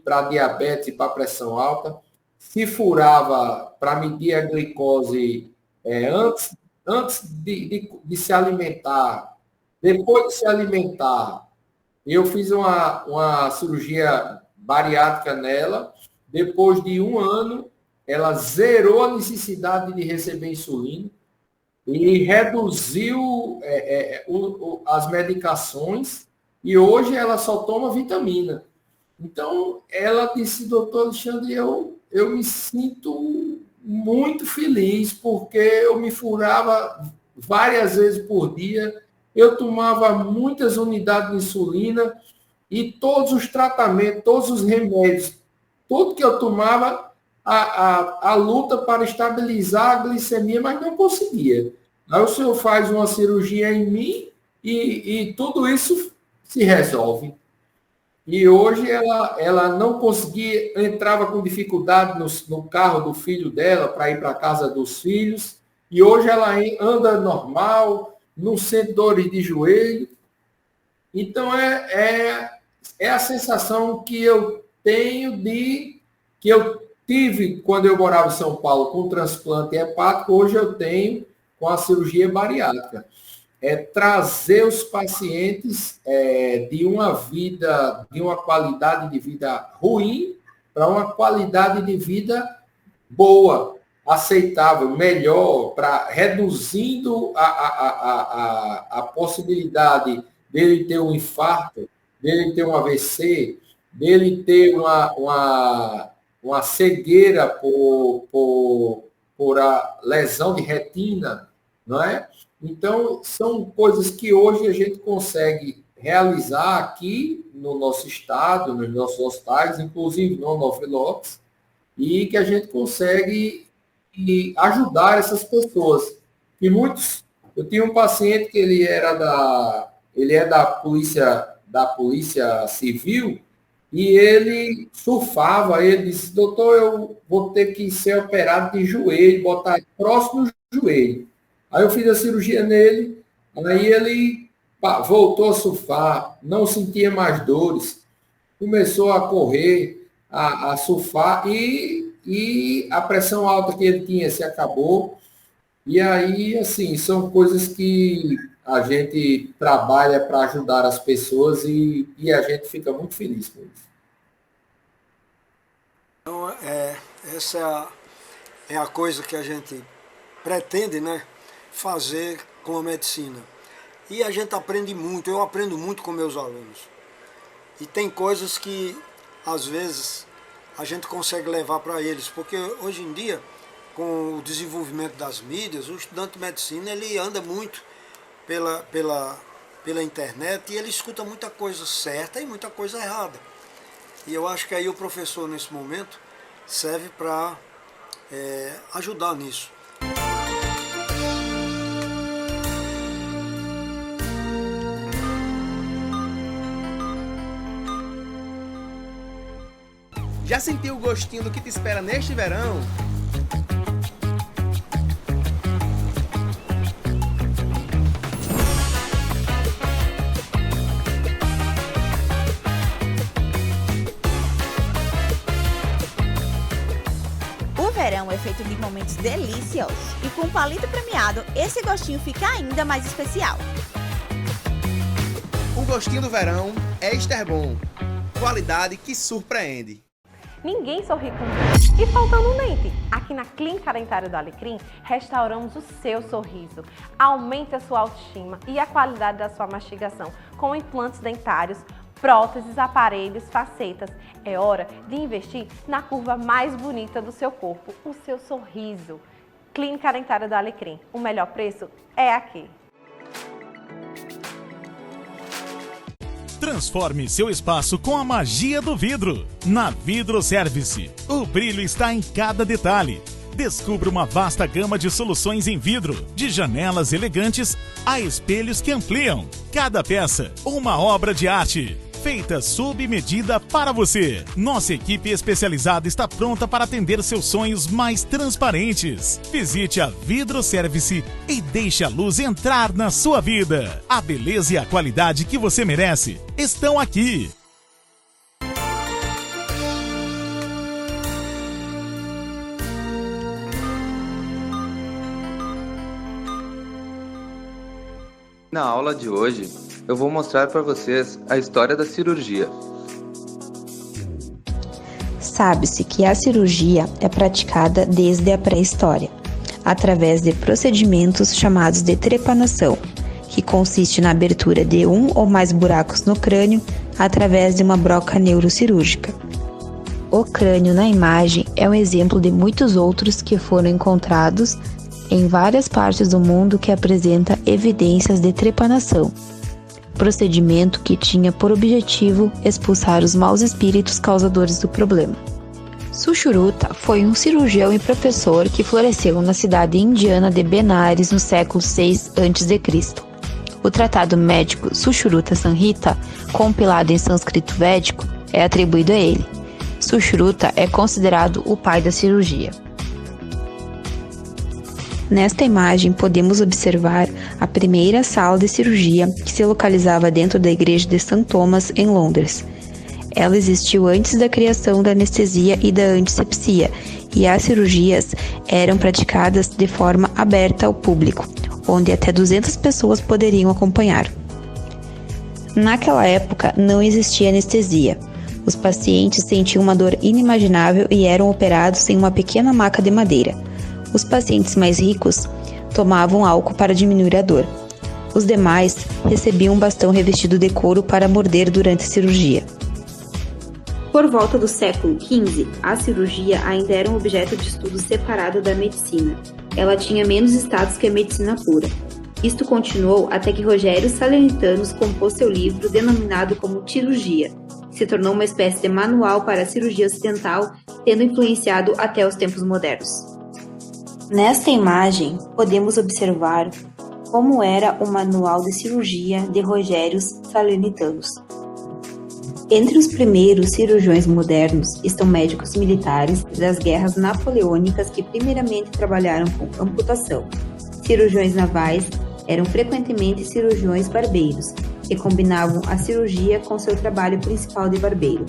Speaker 2: para diabetes e para pressão alta, se furava para medir a glicose antes de se alimentar, depois de se alimentar. Eu fiz uma cirurgia bariátrica nela. Depois de 1 ano, ela zerou a necessidade de receber insulina e reduziu as medicações, e hoje ela só toma vitamina. Então, ela disse, doutor Alexandre, eu me sinto muito feliz, porque eu me furava várias vezes por dia, eu tomava muitas unidades de insulina, e todos os tratamentos, todos os remédios, tudo que eu tomava, a luta para estabilizar a glicemia, mas não conseguia. Aí o senhor faz uma cirurgia em mim e tudo isso se resolve. E hoje ela não conseguia, entrava com dificuldade no carro do filho dela para ir para a casa dos filhos, e hoje ela anda normal, não sente dores de joelho. Então é a sensação que eu tenho que eu tive quando eu morava em São Paulo com transplante hepático, hoje eu tenho com a cirurgia bariátrica. Trazer os pacientes de uma qualidade de vida ruim para uma qualidade de vida boa, aceitável, melhor, reduzindo a possibilidade dele ter um infarto, dele ter um AVC, dele ter uma cegueira por a lesão de retina. não é? Então, são coisas que hoje a gente consegue realizar aqui no nosso estado, nos nossos hospitais, inclusive no Onofre Lopes, e que a gente consegue ajudar essas pessoas. E muitos, eu tinha um paciente que ele é da polícia civil, e ele surfava, ele disse, doutor, eu vou ter que ser operado de joelho, botar próximo do joelho. Aí eu fiz a cirurgia nele, aí ele voltou a surfar, não sentia mais dores, começou a correr, a surfar, e a pressão alta que ele tinha se acabou. E aí, assim, são coisas que a gente trabalha para ajudar as pessoas e a gente fica muito feliz com isso.
Speaker 1: Então, essa é a coisa que a gente pretende, né, fazer com a medicina. E a gente aprende muito, eu aprendo muito com meus alunos. E tem coisas que, às vezes, a gente consegue levar para eles, porque hoje em dia, com o desenvolvimento das mídias, o estudante de medicina ele anda muito pela internet e ele escuta muita coisa certa e muita coisa errada. E eu acho que aí o professor, nesse momento, serve para ajudar nisso.
Speaker 4: Já sentiu o gostinho do que te espera neste verão?
Speaker 5: O verão é feito de momentos deliciosos e com o palito premiado, esse gostinho fica ainda mais especial.
Speaker 4: O gostinho do verão é Esterbom. Qualidade que surpreende.
Speaker 6: Ninguém sorri com dente e faltando um dente. Aqui na Clínica Dentária do Alecrim, restauramos o seu sorriso. Aumente a sua autoestima e a qualidade da sua mastigação com implantes dentários, próteses, aparelhos, facetas. É hora de investir na curva mais bonita do seu corpo, o seu sorriso. Clínica Dentária do Alecrim. O melhor preço é aqui.
Speaker 3: Transforme seu espaço com a magia do vidro. Na Vidro Service, o brilho está em cada detalhe. Descubra uma vasta gama de soluções em vidro, de janelas elegantes a espelhos que ampliam. Cada peça, uma obra de arte, feita sob medida para você. Nossa equipe especializada está pronta para atender seus sonhos mais transparentes. Visite a Vidro Service e deixe a luz entrar na sua vida. A beleza e a qualidade que você merece estão aqui.
Speaker 7: Na aula de hoje, eu vou mostrar para vocês a história da cirurgia.
Speaker 8: Sabe-se que a cirurgia é praticada desde a pré-história, através de procedimentos chamados de trepanação, que consiste na abertura de um ou mais buracos no crânio através de uma broca neurocirúrgica. O crânio na imagem é um exemplo de muitos outros que foram encontrados em várias partes do mundo que apresenta evidências de trepanação, procedimento que tinha por objetivo expulsar os maus espíritos causadores do problema. Sushruta foi um cirurgião e professor que floresceu na cidade indiana de Benares no século VI a.C. O tratado médico Sushruta Samhita, compilado em sânscrito védico, é atribuído a ele. Sushruta é considerado o pai da cirurgia. Nesta imagem, podemos observar a primeira sala de cirurgia que se localizava dentro da igreja de St. Thomas, em Londres. Ela existiu antes da criação da anestesia e da antisepsia, e as cirurgias eram praticadas de forma aberta ao público, onde até 200 pessoas poderiam acompanhar. Naquela época, não existia anestesia. Os pacientes sentiam uma dor inimaginável e eram operados em uma pequena maca de madeira. Os pacientes mais ricos tomavam álcool para diminuir a dor. Os demais recebiam um bastão revestido de couro para morder durante a cirurgia. Por volta do século XV, a cirurgia ainda era um objeto de estudo separado da medicina. ela tinha menos status que a medicina pura. Isto continuou até que Rogério Salernitanos compôs seu livro denominado como Cirurgia, que se tornou uma espécie de manual para a cirurgia ocidental, tendo influenciado até os tempos modernos. Nesta imagem, podemos observar como era o manual de cirurgia de Rogério Salernitanos. Entre os primeiros cirurgiões modernos estão médicos militares das guerras napoleônicas que primeiramente trabalharam com amputação. Cirurgiões navais eram frequentemente cirurgiões barbeiros, que combinavam a cirurgia com seu trabalho principal de barbeiro.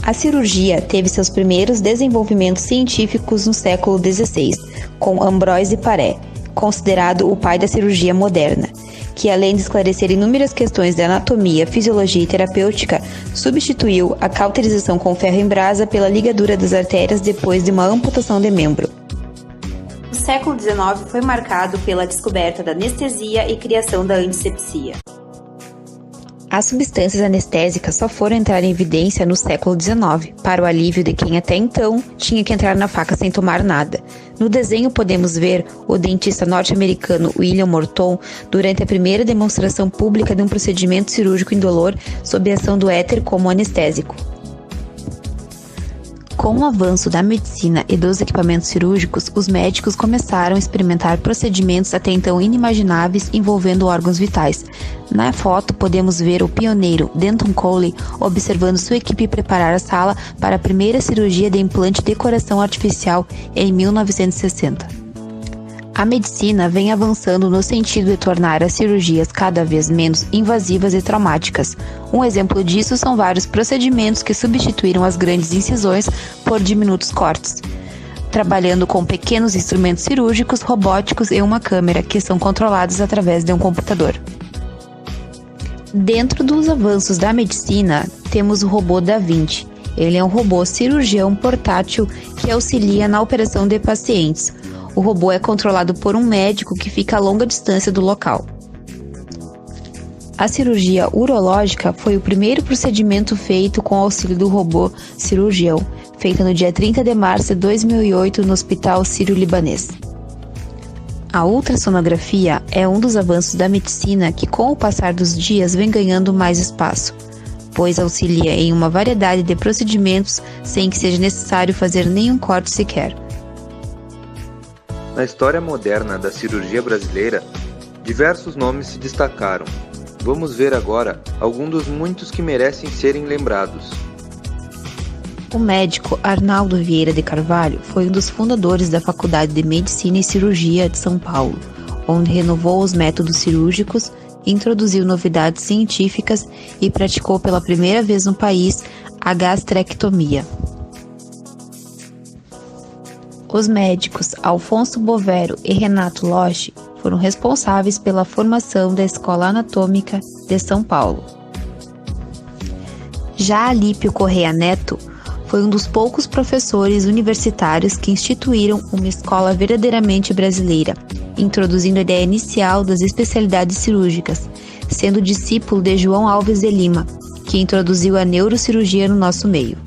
Speaker 8: A cirurgia teve seus primeiros desenvolvimentos científicos no século XVI, com Ambroise Paré, considerado o pai da cirurgia moderna, que além de esclarecer inúmeras questões de anatomia, fisiologia e terapêutica, substituiu a cauterização com ferro em brasa pela ligadura das artérias depois de uma amputação de membro. O século XIX foi marcado pela descoberta da anestesia e criação da antisepsia. As substâncias anestésicas só foram entrar em evidência no século XIX, para o alívio de quem até então tinha que entrar na faca sem tomar nada. No desenho podemos ver o dentista norte-americano William Morton durante a primeira demonstração pública de um procedimento cirúrgico indolor sob a ação do éter como anestésico. Com o avanço da medicina e dos equipamentos cirúrgicos, os médicos começaram a experimentar procedimentos até então inimagináveis envolvendo órgãos vitais. Na foto, podemos ver o pioneiro Denton Coley observando sua equipe preparar a sala para a primeira cirurgia de implante de coração artificial em 1960. A medicina vem avançando no sentido de tornar as cirurgias cada vez menos invasivas e traumáticas. Um exemplo disso são vários procedimentos que substituíram as grandes incisões por diminutos cortes, trabalhando com pequenos instrumentos cirúrgicos, robóticos e uma câmera que são controlados através de um computador. Dentro dos avanços da medicina, temos o robô Da Vinci. Ele é um robô cirurgião portátil que auxilia na operação de pacientes. O robô é controlado por um médico que fica a longa distância do local. A cirurgia urológica foi o primeiro procedimento feito com auxílio do robô cirurgião, feita no dia 30 de março de 2008 no Hospital Sírio-Libanês. A ultrassonografia é um dos avanços da medicina que, com o passar dos dias, vem ganhando mais espaço, pois auxilia em uma variedade de procedimentos sem que seja necessário fazer nenhum corte sequer.
Speaker 7: Na história moderna da cirurgia brasileira, diversos nomes se destacaram. Vamos ver agora alguns dos muitos que merecem serem lembrados.
Speaker 8: O médico Arnaldo Vieira de Carvalho foi um dos fundadores da Faculdade de Medicina e Cirurgia de São Paulo, onde renovou os métodos cirúrgicos, introduziu novidades científicas e praticou pela primeira vez no país a gastrectomia. Os médicos Alfonso Bovero e Renato Loche foram responsáveis pela formação da Escola Anatômica de São Paulo. Já Alípio Correia Neto foi um dos poucos professores universitários que instituíram uma escola verdadeiramente brasileira, introduzindo a ideia inicial das especialidades cirúrgicas, sendo discípulo de João Alves de Lima, que introduziu a neurocirurgia no nosso meio.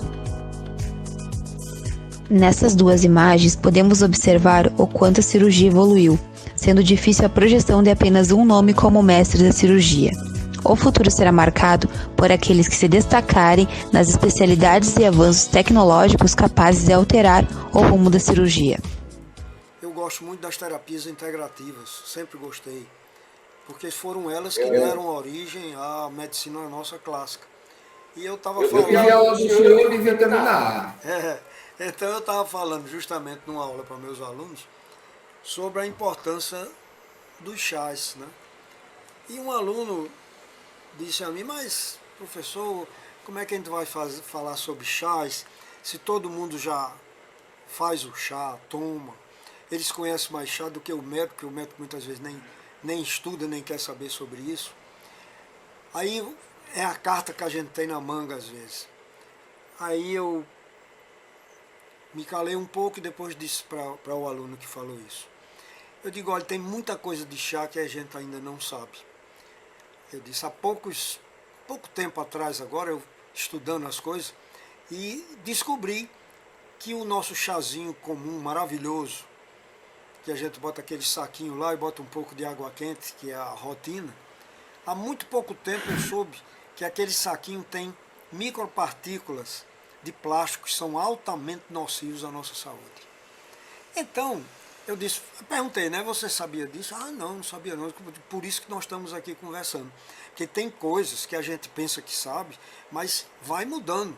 Speaker 8: Nessas duas imagens, podemos observar o quanto a cirurgia evoluiu, sendo difícil a projeção de apenas um nome como mestre da cirurgia. O futuro será marcado por aqueles que se destacarem nas especialidades e avanços tecnológicos capazes de alterar o rumo da cirurgia.
Speaker 1: Eu gosto muito das terapias integrativas, sempre gostei, porque foram elas que deram origem à medicina nossa clássica. E eu estava falando...
Speaker 2: Eu devia terminar.
Speaker 1: Então eu estava falando justamente numa aula para meus alunos sobre a importância dos chás, né? E um aluno disse a mim, mas professor, como é que a gente vai falar sobre chás se todo mundo já faz o chá, toma? Eles conhecem mais chá do que o médico, porque o médico muitas vezes nem estuda, nem quer saber sobre isso. Aí é a carta que a gente tem na manga às vezes. Aí eu me calei um pouco e depois disse para o aluno que falou isso. Eu digo, olha, tem muita coisa de chá que a gente ainda não sabe. Eu disse, há pouco tempo atrás agora, eu estudando as coisas, e descobri que o nosso chazinho comum, maravilhoso, que a gente bota aquele saquinho lá e bota um pouco de água quente, que é a rotina. Há muito pouco tempo eu soube que aquele saquinho tem micropartículas de plástico que são altamente nocivos à nossa saúde. Então, eu perguntei, né? Você sabia disso? Ah, não sabia não. Por isso que nós estamos aqui conversando. Porque tem coisas que a gente pensa que sabe, mas vai mudando.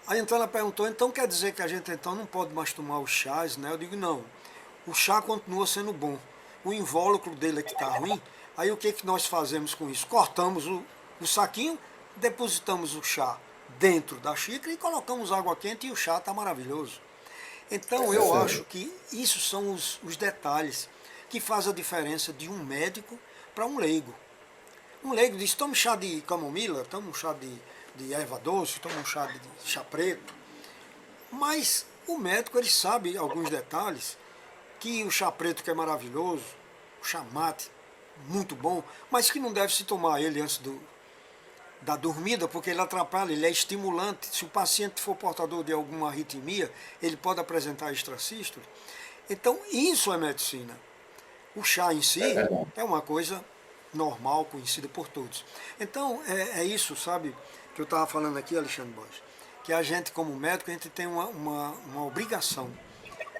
Speaker 1: Aí então ela perguntou, então quer dizer que a gente então não pode mais tomar os chás, né? Eu digo, não. O chá continua sendo bom. O invólucro dele é que está ruim. Aí o que nós fazemos com isso? Cortamos o saquinho, depositamos o chá dentro da xícara e colocamos água quente e o chá está maravilhoso. Então eu acho que isso são os detalhes que fazem a diferença de um médico para um leigo. Um leigo diz, toma um chá de camomila, toma um chá de erva doce, toma um chá de chá preto. Mas o médico ele sabe alguns detalhes, que o chá preto que é maravilhoso, o chá mate, muito bom, mas que não deve se tomar ele antes da dormida, porque ele atrapalha, ele é estimulante. Se o paciente for portador de alguma arritmia, ele pode apresentar extrasístole. Então, isso é medicina. O chá em si é uma coisa normal, conhecida por todos. Então, é isso, sabe, que eu estava falando aqui, Alexandre Borges, que a gente, como médico, a gente tem uma obrigação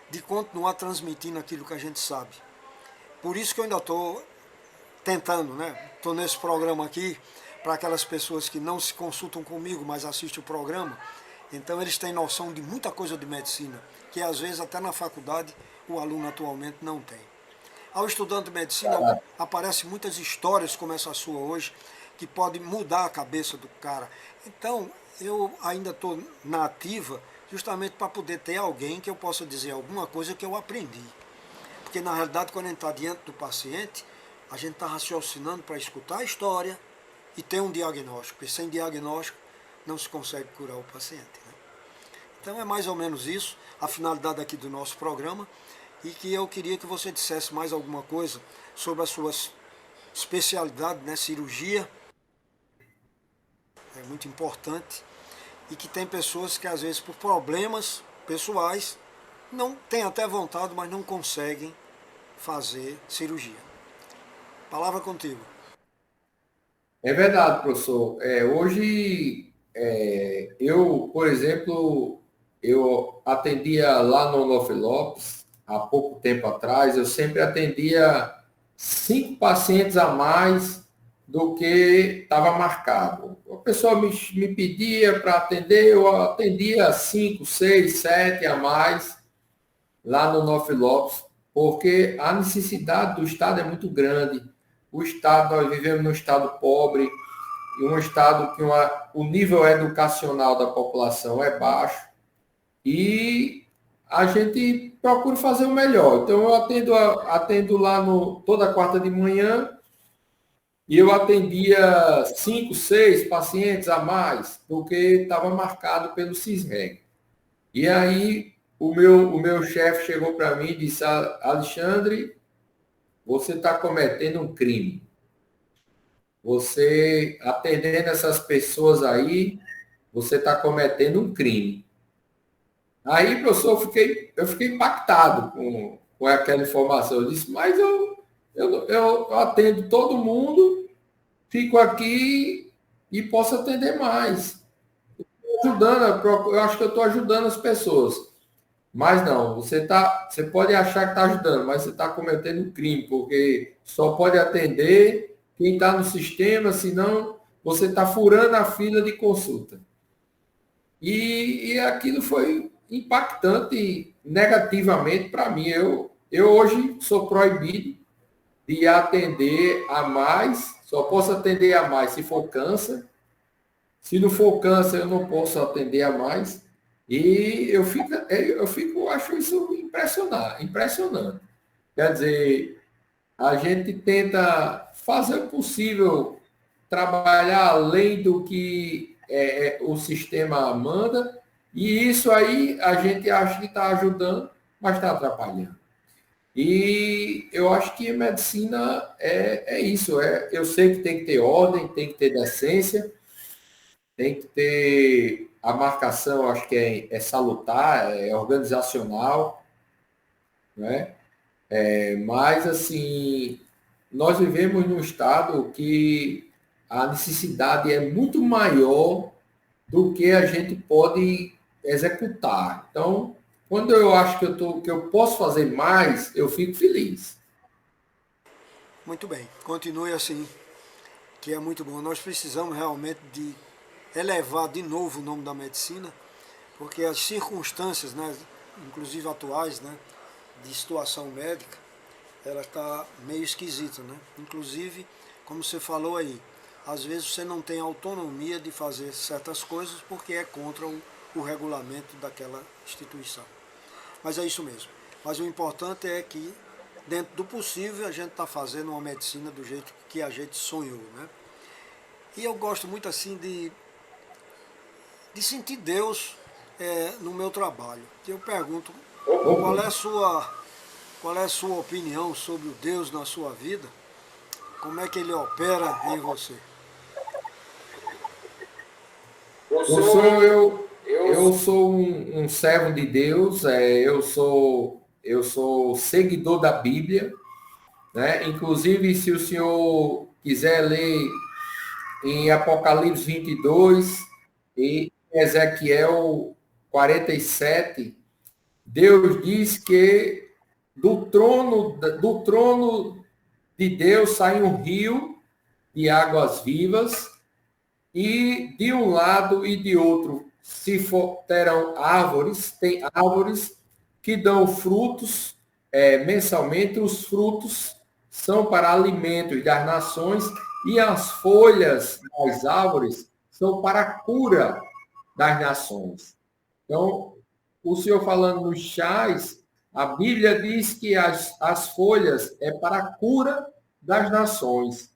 Speaker 1: de continuar transmitindo aquilo que a gente sabe. Por isso que eu ainda estou tentando, né? Estou nesse programa aqui, para aquelas pessoas que não se consultam comigo, mas assistem o programa, então eles têm noção de muita coisa de medicina, que às vezes até na faculdade o aluno atualmente não tem. Ao estudante de medicina aparecem muitas histórias como essa sua hoje, que pode mudar a cabeça do cara. Então eu ainda estou na ativa justamente para poder ter alguém que eu possa dizer alguma coisa que eu aprendi. Porque na realidade quando a gente está diante do paciente, a gente está raciocinando para escutar a história e ter um diagnóstico, porque sem diagnóstico não se consegue curar o paciente, né? Então é mais ou menos isso, a finalidade aqui do nosso programa, e que eu queria que você dissesse mais alguma coisa sobre a sua especialidade, né, cirurgia, é muito importante, e que tem pessoas que às vezes por problemas pessoais não têm até vontade, mas não conseguem fazer cirurgia. Palavra contigo.
Speaker 2: É verdade, professor. Hoje, eu, por exemplo, eu atendia lá no Onofre Lopes, há pouco tempo atrás, eu sempre atendia 5 pacientes a mais do que estava marcado. A pessoa me pedia para atender, eu atendia 5, 6, 7 a mais lá no Onofre Lopes, porque a necessidade do Estado é muito grande. O Estado, nós vivemos num Estado pobre, e um Estado que o nível educacional da população é baixo, e a gente procura fazer o melhor. Então, eu atendo lá toda quarta de manhã, e eu atendia 5, 6 pacientes a mais do que estava marcado pelo CISREG. E aí, o meu chefe chegou para mim e disse, Alexandre, você está cometendo um crime. Você, atendendo essas pessoas aí, você está cometendo um crime. Aí, professor, eu fiquei impactado com aquela informação. Eu disse, mas eu atendo todo mundo, fico aqui e posso atender mais. Eu acho que eu estou ajudando as pessoas. Mas não, você pode achar que está ajudando, mas você está cometendo um crime, porque só pode atender quem está no sistema, senão você está furando a fila de consulta. E aquilo foi impactante negativamente para mim. Eu hoje sou proibido de atender a mais, só posso atender a mais se for câncer. Se não for câncer, eu não posso atender a mais. E eu acho isso impressionante. Quer dizer, a gente tenta fazer o possível, trabalhar além do que o sistema manda, e isso aí a gente acha que está ajudando, mas está atrapalhando. E eu acho que a medicina é isso. Eu sei que tem que ter ordem, tem que ter decência, tem que ter a marcação, acho que é salutar, é organizacional, né? Mas, assim, nós vivemos num estado que a necessidade é muito maior do que a gente pode executar. Então, quando eu acho que eu posso fazer mais, eu fico feliz.
Speaker 1: Muito bem, continue assim, que é muito bom. Nós precisamos realmente de elevar de novo o nome da medicina, porque as circunstâncias, né, inclusive atuais, né, de situação médica, ela está meio esquisita, né? Inclusive, como você falou aí, às vezes você não tem autonomia de fazer certas coisas porque é contra o regulamento daquela instituição. Mas é isso mesmo. Mas o importante é que, dentro do possível, a gente está fazendo uma medicina do jeito que a gente sonhou, né? E eu gosto muito assim de sentir Deus no meu trabalho. Eu pergunto, qual é a sua opinião sobre o Deus na sua vida? Como é que ele opera em você?
Speaker 2: Eu sou um servo de Deus, eu sou seguidor da Bíblia, né? Inclusive, se o senhor quiser ler em Apocalipse 22 e Ezequiel 47, Deus diz que do trono de Deus sai um rio de águas vivas, e de um lado e de outro terão árvores, tem árvores que dão frutos mensalmente, os frutos são para alimentos das nações, e as folhas das árvores são para a cura das nações. Então, o senhor falando nos chás, a Bíblia diz que as folhas é para a cura das nações.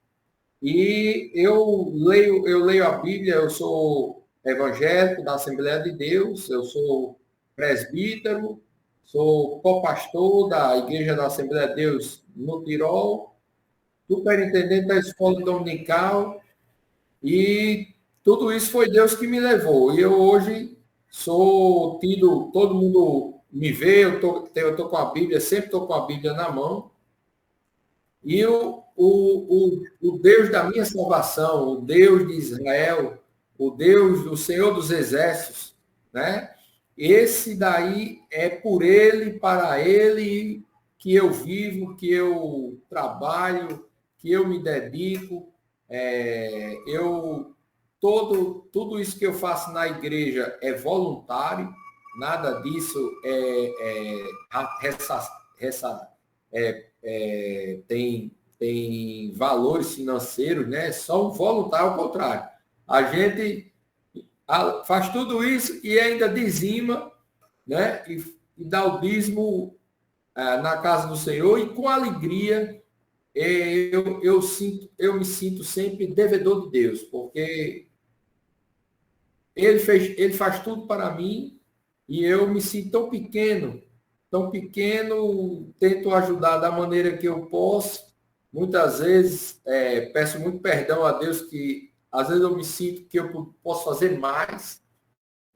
Speaker 2: E eu leio a Bíblia, eu sou evangélico da Assembleia de Deus, eu sou presbítero, sou co-pastor da Igreja da Assembleia de Deus no Tirol, superintendente da escola dominical, e tudo isso foi Deus que me levou. E eu hoje sou tido, todo mundo me vê, eu tô com a Bíblia, sempre estou com a Bíblia na mão. E o Deus da minha salvação, o Deus de Israel, o Deus do Senhor dos Exércitos, né? Esse daí é por ele, para ele, que eu vivo, que eu trabalho, que eu me dedico. Tudo isso que eu faço na igreja é voluntário, nada disso tem valores financeiros, né? Só um voluntário, ao contrário. A gente faz tudo isso e ainda dizima, né? E dá o dízimo na casa do Senhor, e com alegria eu me sinto sempre devedor de Deus, porque ele faz tudo para mim, e eu me sinto tão pequeno, tento ajudar da maneira que eu posso. Muitas vezes peço muito perdão a Deus, que às vezes eu me sinto que eu posso fazer mais,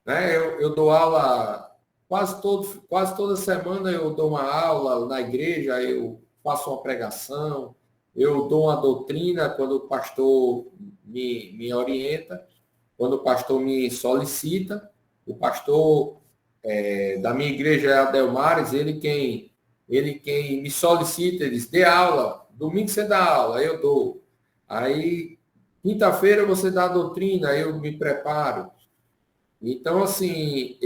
Speaker 2: né? Eu dou aula quase toda semana, eu dou uma aula na igreja, eu faço uma pregação, eu dou uma doutrina quando o pastor me orienta, quando o pastor me solicita. O pastor da minha igreja é Adelmares, ele quem me solicita, ele diz, dê aula, domingo você dá aula, eu dou. Aí, quinta-feira você dá a doutrina, eu me preparo. Então, assim,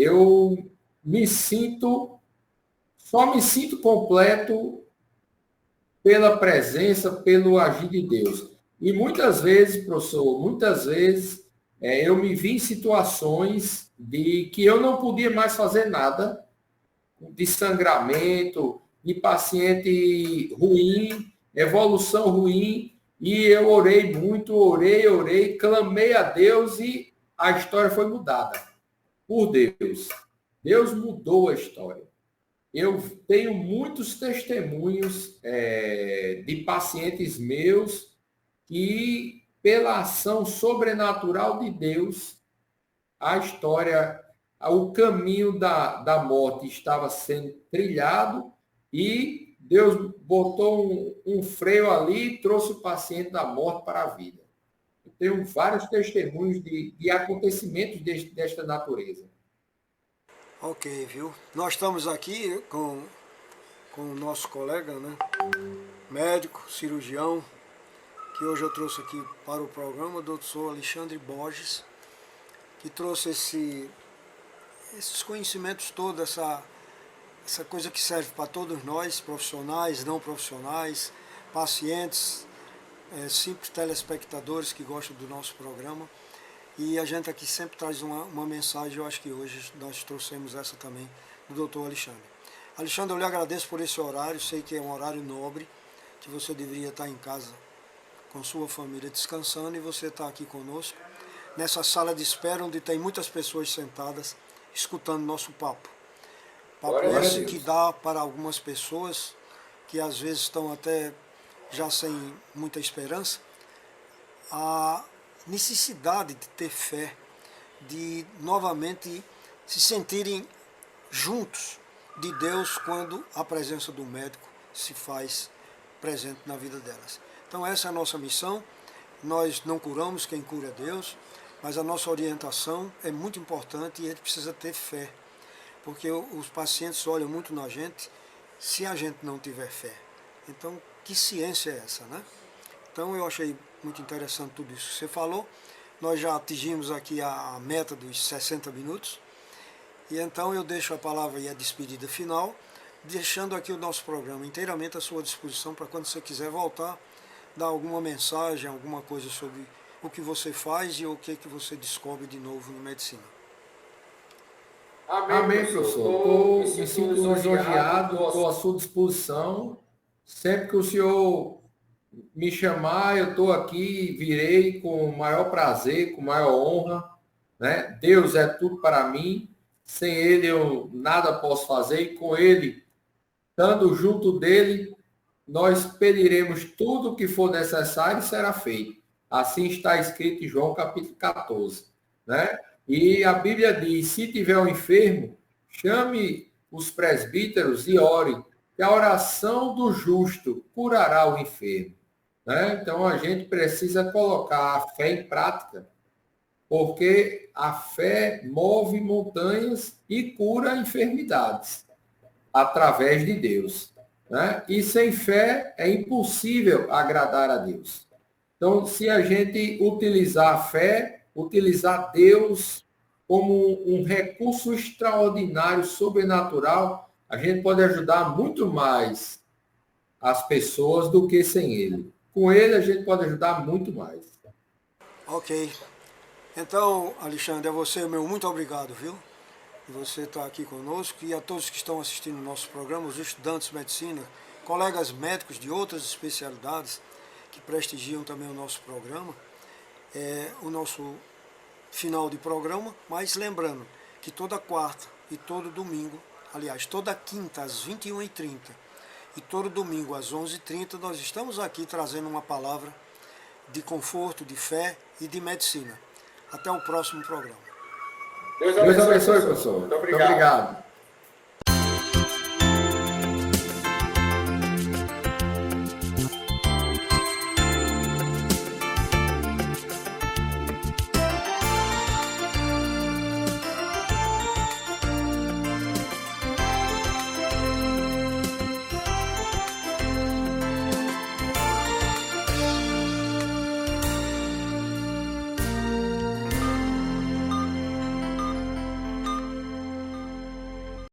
Speaker 2: só me sinto completo pela presença, pelo agir de Deus. E muitas vezes, professor, eu me vi em situações de que eu não podia mais fazer nada, de sangramento, de paciente ruim, evolução ruim, e eu orei muito, orei, clamei a Deus, e a história foi mudada por Deus. Deus mudou a história. Eu tenho muitos testemunhos de pacientes meus que, pela ação sobrenatural de Deus, o caminho da morte estava sendo trilhado, e Deus botou um freio ali e trouxe o paciente da morte para a vida. Eu tenho vários testemunhos de acontecimentos desta natureza.
Speaker 1: Ok, viu? Nós estamos aqui com o nosso colega, né? Médico, cirurgião, que hoje eu trouxe aqui para o programa, o doutor Alexandre Borges, que trouxe esses conhecimentos todos, essa coisa que serve para todos nós, profissionais, não profissionais, pacientes, simples telespectadores que gostam do nosso programa. E a gente aqui sempre traz uma mensagem, eu acho que hoje nós trouxemos essa também, do doutor Alexandre. Alexandre, eu lhe agradeço por esse horário, sei que é um horário nobre, que você deveria estar em casa com sua família descansando, e você está aqui conosco, nessa sala de espera, onde tem muitas pessoas sentadas, escutando nosso papo. Papo esse que dá para algumas pessoas, que às vezes estão até já sem muita esperança, a necessidade de ter fé, de novamente se sentirem juntos de Deus quando a presença do médico se faz presente na vida delas. Então essa é a nossa missão. Nós não curamos, quem cura é Deus, mas a nossa orientação é muito importante e a gente precisa ter fé, porque os pacientes olham muito na gente se a gente não tiver fé. Então, que ciência é essa, né? Então eu achei muito interessante tudo isso que você falou. Nós já atingimos aqui a meta dos 60 minutos. E então eu deixo a palavra e a despedida final, deixando aqui o nosso programa inteiramente à sua disposição para quando você quiser voltar, dar alguma mensagem, alguma coisa sobre o que você faz e o que você descobre de novo na medicina.
Speaker 2: Amém, professor. Me sinto lisonjeado, estou à sua disposição. Sempre que o senhor me chamar, eu estou aqui, virei com o maior prazer, com maior honra, né? Deus é tudo para mim, sem Ele eu nada posso fazer, e com Ele, estando junto dEle, nós pediremos tudo o que for necessário e será feito. Assim está escrito em João capítulo 14, né? E a Bíblia diz, se tiver um enfermo, chame os presbíteros e ore, que a oração do justo curará o enfermo. Né? Então, a gente precisa colocar a fé em prática, porque a fé move montanhas e cura enfermidades através de Deus. Né? E sem fé é impossível agradar a Deus. Então, se a gente utilizar a fé, utilizar Deus como um recurso extraordinário, sobrenatural, a gente pode ajudar muito mais as pessoas do que sem Ele. Com Ele, a gente pode ajudar muito mais.
Speaker 1: Ok. Então, Alexandre, a você, meu muito obrigado, viu? Você está aqui conosco, e a todos que estão assistindo o nosso programa, os estudantes de medicina, colegas médicos de outras especialidades que prestigiam também o nosso programa, o nosso final de programa, mas lembrando que toda quarta e todo domingo, aliás, toda quinta às 21h30 e todo domingo às 11h30, nós estamos aqui trazendo uma palavra de conforto, de fé e de medicina. Até o próximo programa.
Speaker 2: Deus abençoe, professor. Muito obrigado.